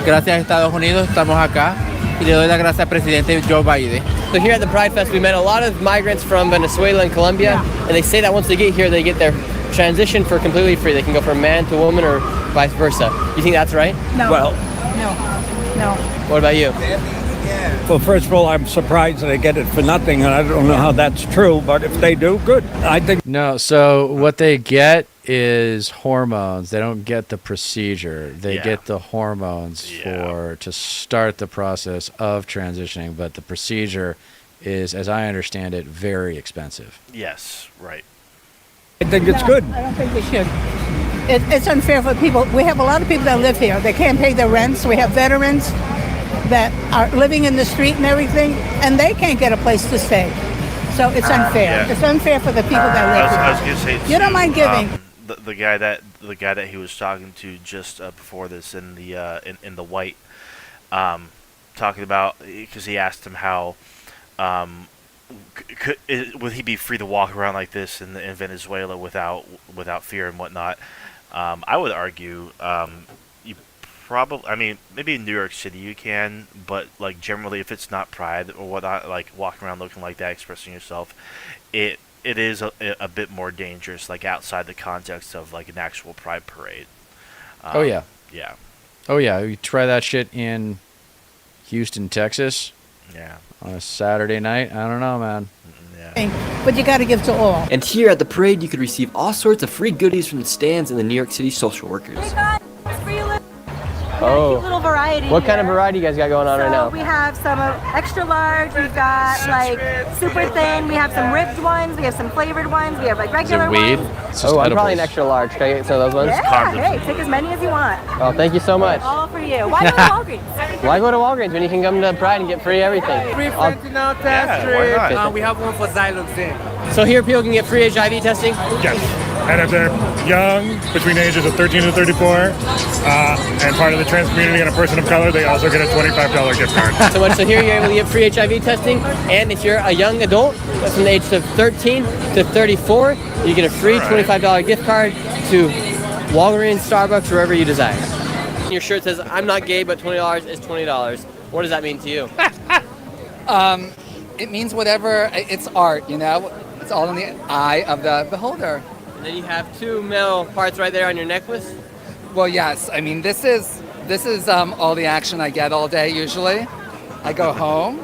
S23: Gracias a Estados Unidos estamos acá y le doy las gracias al presidente Joe Biden.
S18: So here at the Pride Fest, we met a lot of migrants from Venezuela and Colombia, and they say that once they get here, they get their transition for completely free. They can go from man to woman or vice versa. You think that's right?
S5: No.
S18: Well,
S5: No.
S18: what about you?
S5: Well, first of all, I'm surprised that they get it for nothing, and I don't know how that's true, but if they do, good. I think...
S1: No, so what they get is hormones. They don't get the procedure. They get the hormones to start the process of transitioning, but the procedure is, as I understand it, very expensive.
S2: Yes, right.
S5: I think it's good. I don't think we should. It's unfair for people. We have a lot of people that live here. They can't pay their rents. We have veterans that are living in the street and everything, and they can't get a place to stay. So it's unfair. It's unfair for the people that live here.
S2: I was gonna say,
S5: you don't mind giving.
S2: The guy that he was talking to just before this in the white, talking about, because he asked him how would he be free to walk around like this in Venezuela without fear and whatnot. I would argue you probably, I mean, maybe in New York City you can, but like generally if it's not Pride or whatnot, like walking around looking like that, expressing yourself, it is a bit more dangerous, like outside the context of like an actual Pride parade.
S1: Oh yeah.
S2: Yeah.
S1: Oh yeah. You try that shit in Houston, Texas.
S2: Yeah.
S1: On a Saturday night. I don't know, man.
S5: But you got to give to all.
S18: And here at the parade, you could receive all sorts of free goodies from the stands and the New York City social workers. Oh,
S6: little variety.
S18: What kind of variety you guys got going on right now?
S6: We have some extra large, we've got like super thin, we have some ribbed ones, we have some flavored ones, we have like regular ones.
S18: Oh, I'm probably an extra large. Can I get some of those ones?
S6: Yeah, hey, take as many as you want.
S18: Oh, thank you so much.
S6: All for you. Why go to Walgreens?
S18: Why go to Walgreens when you can come to Pride and get free everything?
S23: Free fentanyl test strip. We have one for xyloxine.
S18: So here people can get free HIV testing?
S23: Yes.
S7: And if they're young, between the ages of 13 and 34, and part of the trans community and a person of color, they also get a $25 gift card.
S18: So here you're able to get free HIV testing, and if you're a young adult, that's from the age of 13 to 34, you get a free $25 gift card to Walgreens, Starbucks, wherever you desire. Your shirt says, "I'm not gay, but $20 is $20. What does that mean to you?
S23: It means whatever. It's art, you know. It's all in the eye of the beholder.
S18: And then you have two male parts right there on your necklace.
S23: Well, yes. I mean, this is all the action I get all day. Usually, I go home,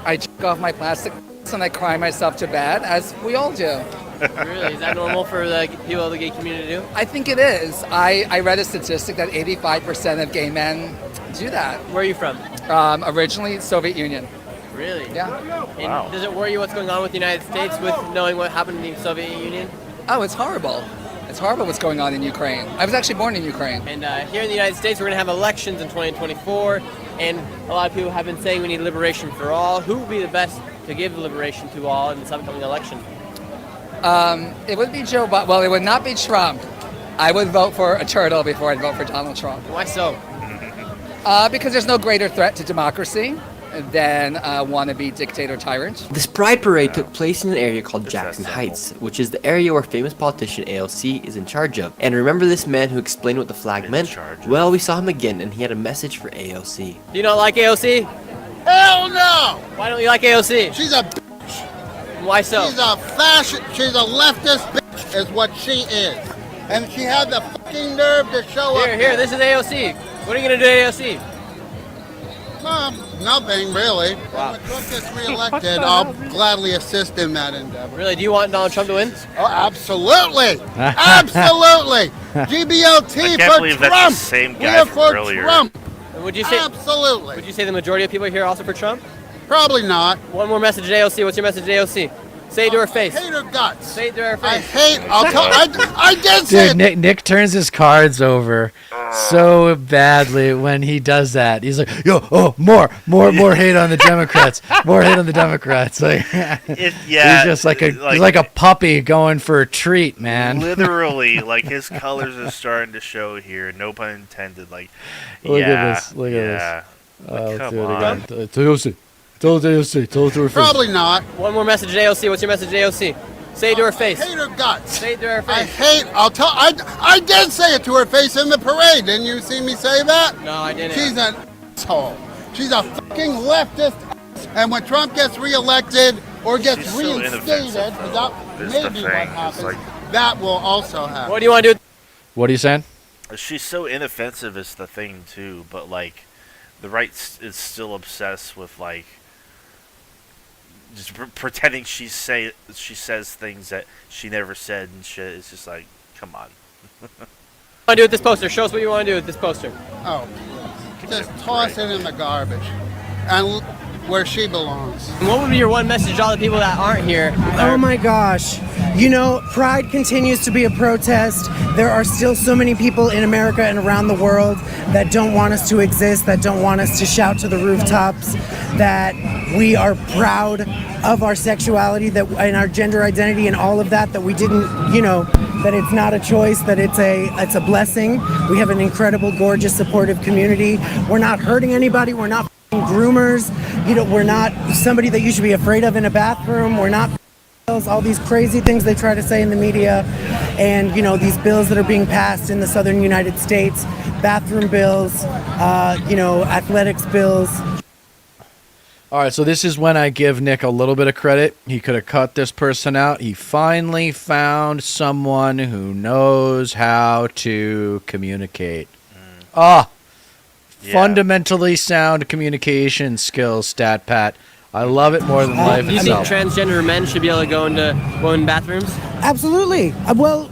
S23: I check off my plastic, and I cry myself to bed, as we all do.
S18: Really? Is that normal for the people of the gay community to do?
S23: I think it is. I read a statistic that 85% of gay men do that.
S18: Where are you from?
S23: Originally, Soviet Union.
S18: Really?
S23: Yeah.
S18: And does it worry you what's going on with the United States with knowing what happened in the Soviet Union?
S23: Oh, it's horrible. It's horrible what's going on in Ukraine. I was actually born in Ukraine.
S18: And here in the United States, we're going to have elections in 2024, and a lot of people have been saying we need liberation for all. Who would be the best to give liberation to all in this upcoming election?
S23: It would be Joe Biden. Well, it would not be Trump. I would vote for a turtle before I'd vote for Donald Trump.
S18: Why so?
S23: Because there's no greater threat to democracy than a wannabe dictator tyrant.
S18: This pride parade took place in an area called Jackson Heights, which is the area where famous politician AOC is in charge of. And remember this man who explained what the flag meant? Well, we saw him again, and he had a message for AOC. Do you not like AOC?
S21: Hell no!
S18: Why don't you like AOC?
S21: She's a
S18: Why so?
S21: She's a fascist, she's a leftist bitch, is what she is. And she had the fucking nerve to show up.
S18: Here, this is AOC. What are you going to do to AOC?
S21: Nothing, really.
S18: Wow.
S21: When Trump gets reelected, I'll gladly assist in that endeavor.
S18: Really? Do you want Donald Trump to win?
S21: Oh, absolutely. Absolutely. GBLT
S2: I can't
S21: for
S2: believe
S21: Trump.
S2: that's the same guy
S21: We're
S2: from
S21: for
S2: earlier.
S21: Trump.
S18: And would you say,
S21: absolutely.
S18: Would you say the majority of people here are also for Trump?
S21: Probably not.
S18: One more message to AOC. What's your message to AOC? Say it to her face.
S21: I hate her guts.
S18: Say it to her face.
S21: I hate. I did say
S1: Dude, Nick turns his cards over so badly when he does that. He's like, yo, more hate on the Democrats. More hate on the Democrats. Like, he's just like a puppy going for a treat, man.
S2: Literally, like his colors are starting to show here. No pun intended. Like,
S1: Look at this. Look at this. Let's do it again. Tell her
S21: Probably not.
S18: One more message to AOC. What's your message to AOC? Say it to her face.
S21: I hate her guts.
S18: Say it to her face.
S21: I hate. I did say it to her face in the parade. Didn't you see me say that?
S18: No, I didn't.
S21: She's an asshole. She's a fucking leftist. And when Trump gets reelected or gets
S2: She's so
S21: reinstated,
S2: inoffensive,
S21: that
S2: is
S21: may
S2: the
S21: be
S2: thing.
S21: what
S2: It's
S21: happens.
S2: like-
S21: That will also happen.
S18: What do you want to do?
S1: What are you saying?
S2: She's so inoffensive is the thing too, but like the right is still obsessed with like just pretending she says things that she never said and shit. It's just like, come on.
S18: What do you want to do with this poster? Show us what you want to do with this poster.
S21: Oh, just toss it in the garbage, and where she belongs.
S18: And what would be your one message to all the people that aren't here?
S16: Oh my gosh. You know, Pride continues to be a protest. There are still so many people in America and around the world that don't want us to exist, that don't want us to shout to the rooftops, that we are proud of our sexuality that and our gender identity and all of that we didn't, that it's not a choice, that it's a blessing. We have an incredible, gorgeous, supportive community. We're not hurting anybody. We're not groomers. We're not somebody that you should be afraid of in a bathroom. We're not all these crazy things they try to say in the media, and these bills that are being passed in the southern United States, bathroom bills, athletics bills.
S1: All right, so this is when I give Nick a little bit of credit. He could have cut this person out. He finally found someone who knows how to communicate. Fundamentally sound communication skills, Stat Pat. I love it more than life
S18: Do you think
S1: itself.
S18: transgender men should be able to go in bathrooms?
S16: Absolutely. Well,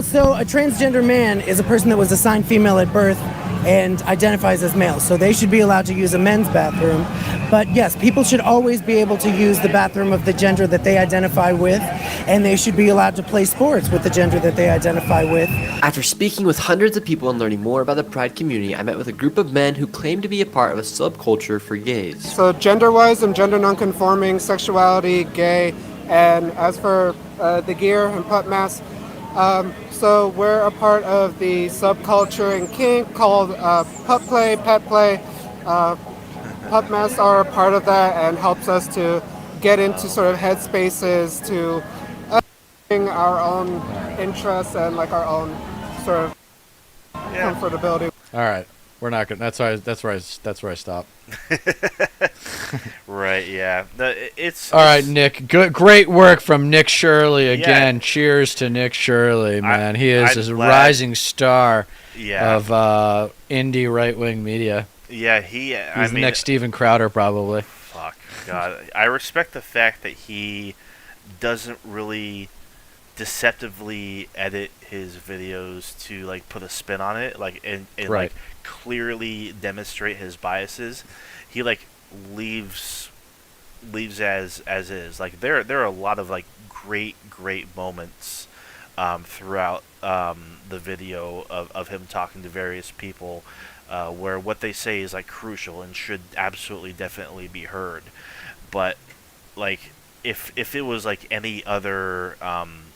S16: so a transgender man is a person that was assigned female at birth and identifies as male. So they should be allowed to use a men's bathroom. But yes, people should always be able to use the bathroom of the gender that they identify with, and they should be allowed to play sports with the gender that they identify with.
S18: After speaking with hundreds of people and learning more about the Pride community, I met with a group of men who claim to be a part of a subculture for gays.
S23: So gender-wise, I'm gender non-conforming, sexuality, gay, and as for the gear and putt mask,
S9: So we're a part of the subculture in kink called pup play, pet play. Pup masks are a part of that and helps us to get into sort of headspaces to our own interests and like our own sort of comfortability.
S1: All right, we're not gonna. That's where I stop.
S2: Right. Yeah. It's
S1: all right, Nick. Great work from Nick Shirley again.
S2: Yeah.
S1: Cheers to Nick Shirley, man. He is a
S2: glad-
S1: rising star
S2: Yeah.
S1: of indie right wing media.
S2: Yeah,
S1: He's
S2: I
S1: the
S2: mean,
S1: next Steven Crowder, probably.
S2: Fuck, God. I respect the fact that he doesn't really deceptively edit his videos to like put a spin on it, like and
S1: Right.
S2: like clearly demonstrate his biases. He like leaves as is. Like there are a lot of like great moments throughout the video of him talking to various people, where what they say is like crucial and should absolutely definitely be heard. But like if it was like any other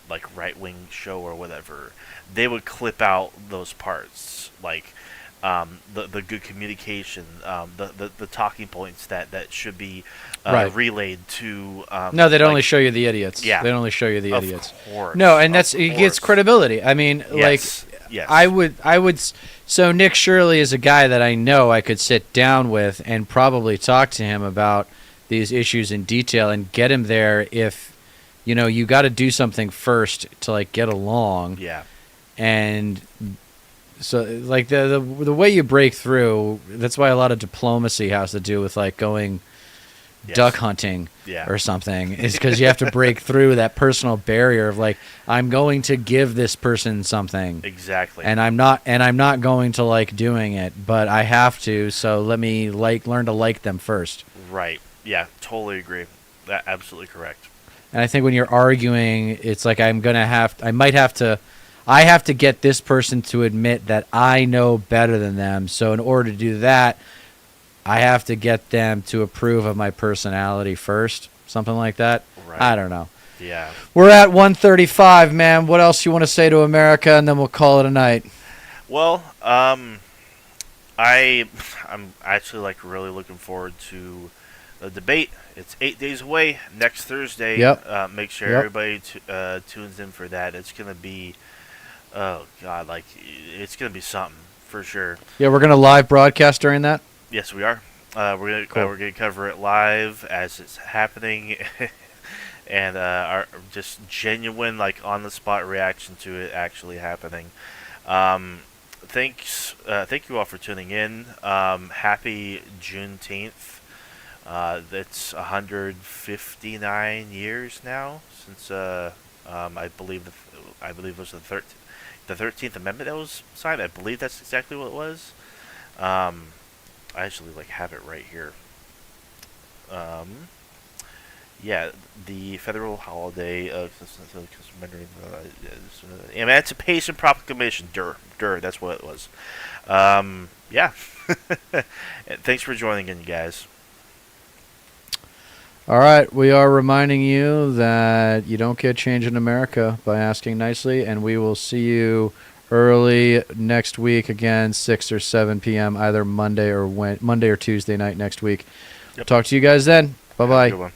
S2: like right wing show or whatever, they would clip out those parts, like the good communication, the talking points that should be
S1: Right.
S2: relayed to.
S1: No, they'd
S2: like-
S1: only show you the idiots.
S2: Yeah,
S1: They'd only show you the
S2: Of
S1: idiots.
S2: course,
S1: No, and
S2: of
S1: he gets
S2: course.
S1: credibility. I mean,
S2: Yes,
S1: like,
S2: yes.
S1: I would. So Nick Shirley is a guy that I know I could sit down with and probably talk to him about these issues in detail and get him there if, you got to do something first to like get along.
S2: Yeah.
S1: And so like the way you break through, that's why a lot of diplomacy has to do with like going duck hunting or something, is because you have to break through that personal barrier of like, I'm going to give this person something.
S2: Exactly.
S1: And I'm not going to like doing it, but I have to, so let me learn to like them first.
S2: Right. Yeah, totally agree. That absolutely correct.
S1: And I think when you're arguing, it's like I have to get this person to admit that I know better than them. So in order to do that, I have to get them to approve of my personality first. Something like that.
S2: Right.
S1: I don't know.
S2: Yeah.
S1: We're at 1:35, man. What else you want to say to America, and then we'll call it a night.
S2: Well, I'm actually like really looking forward to the debate. It's 8 days away, next Thursday.
S1: Yep.
S2: Make sure
S1: Yep.
S2: everybody tunes in for that. It's gonna be, oh God, like it's gonna be something for sure.
S1: Yeah, we're gonna live broadcast during that.
S2: Yes, we are. We're gonna cover it live as it's happening, and our just genuine like on the spot reaction to it actually happening. Thank you all for tuning in. Happy Juneteenth. That's 159 years now since I believe it was the 13th Amendment that was signed. I believe that's exactly what it was. I actually like have it right here. Yeah, the federal holiday of Emancipation Proclamation. That's what it was. Yeah. Thanks for joining in, guys.
S1: All right, we are reminding you that you don't get change in America by asking nicely, and we will see you early next week again, 6 or 7 p.m. either Monday or Tuesday night next week.
S2: Yep.
S1: Talk to you guys then. Bye bye.
S2: Good one.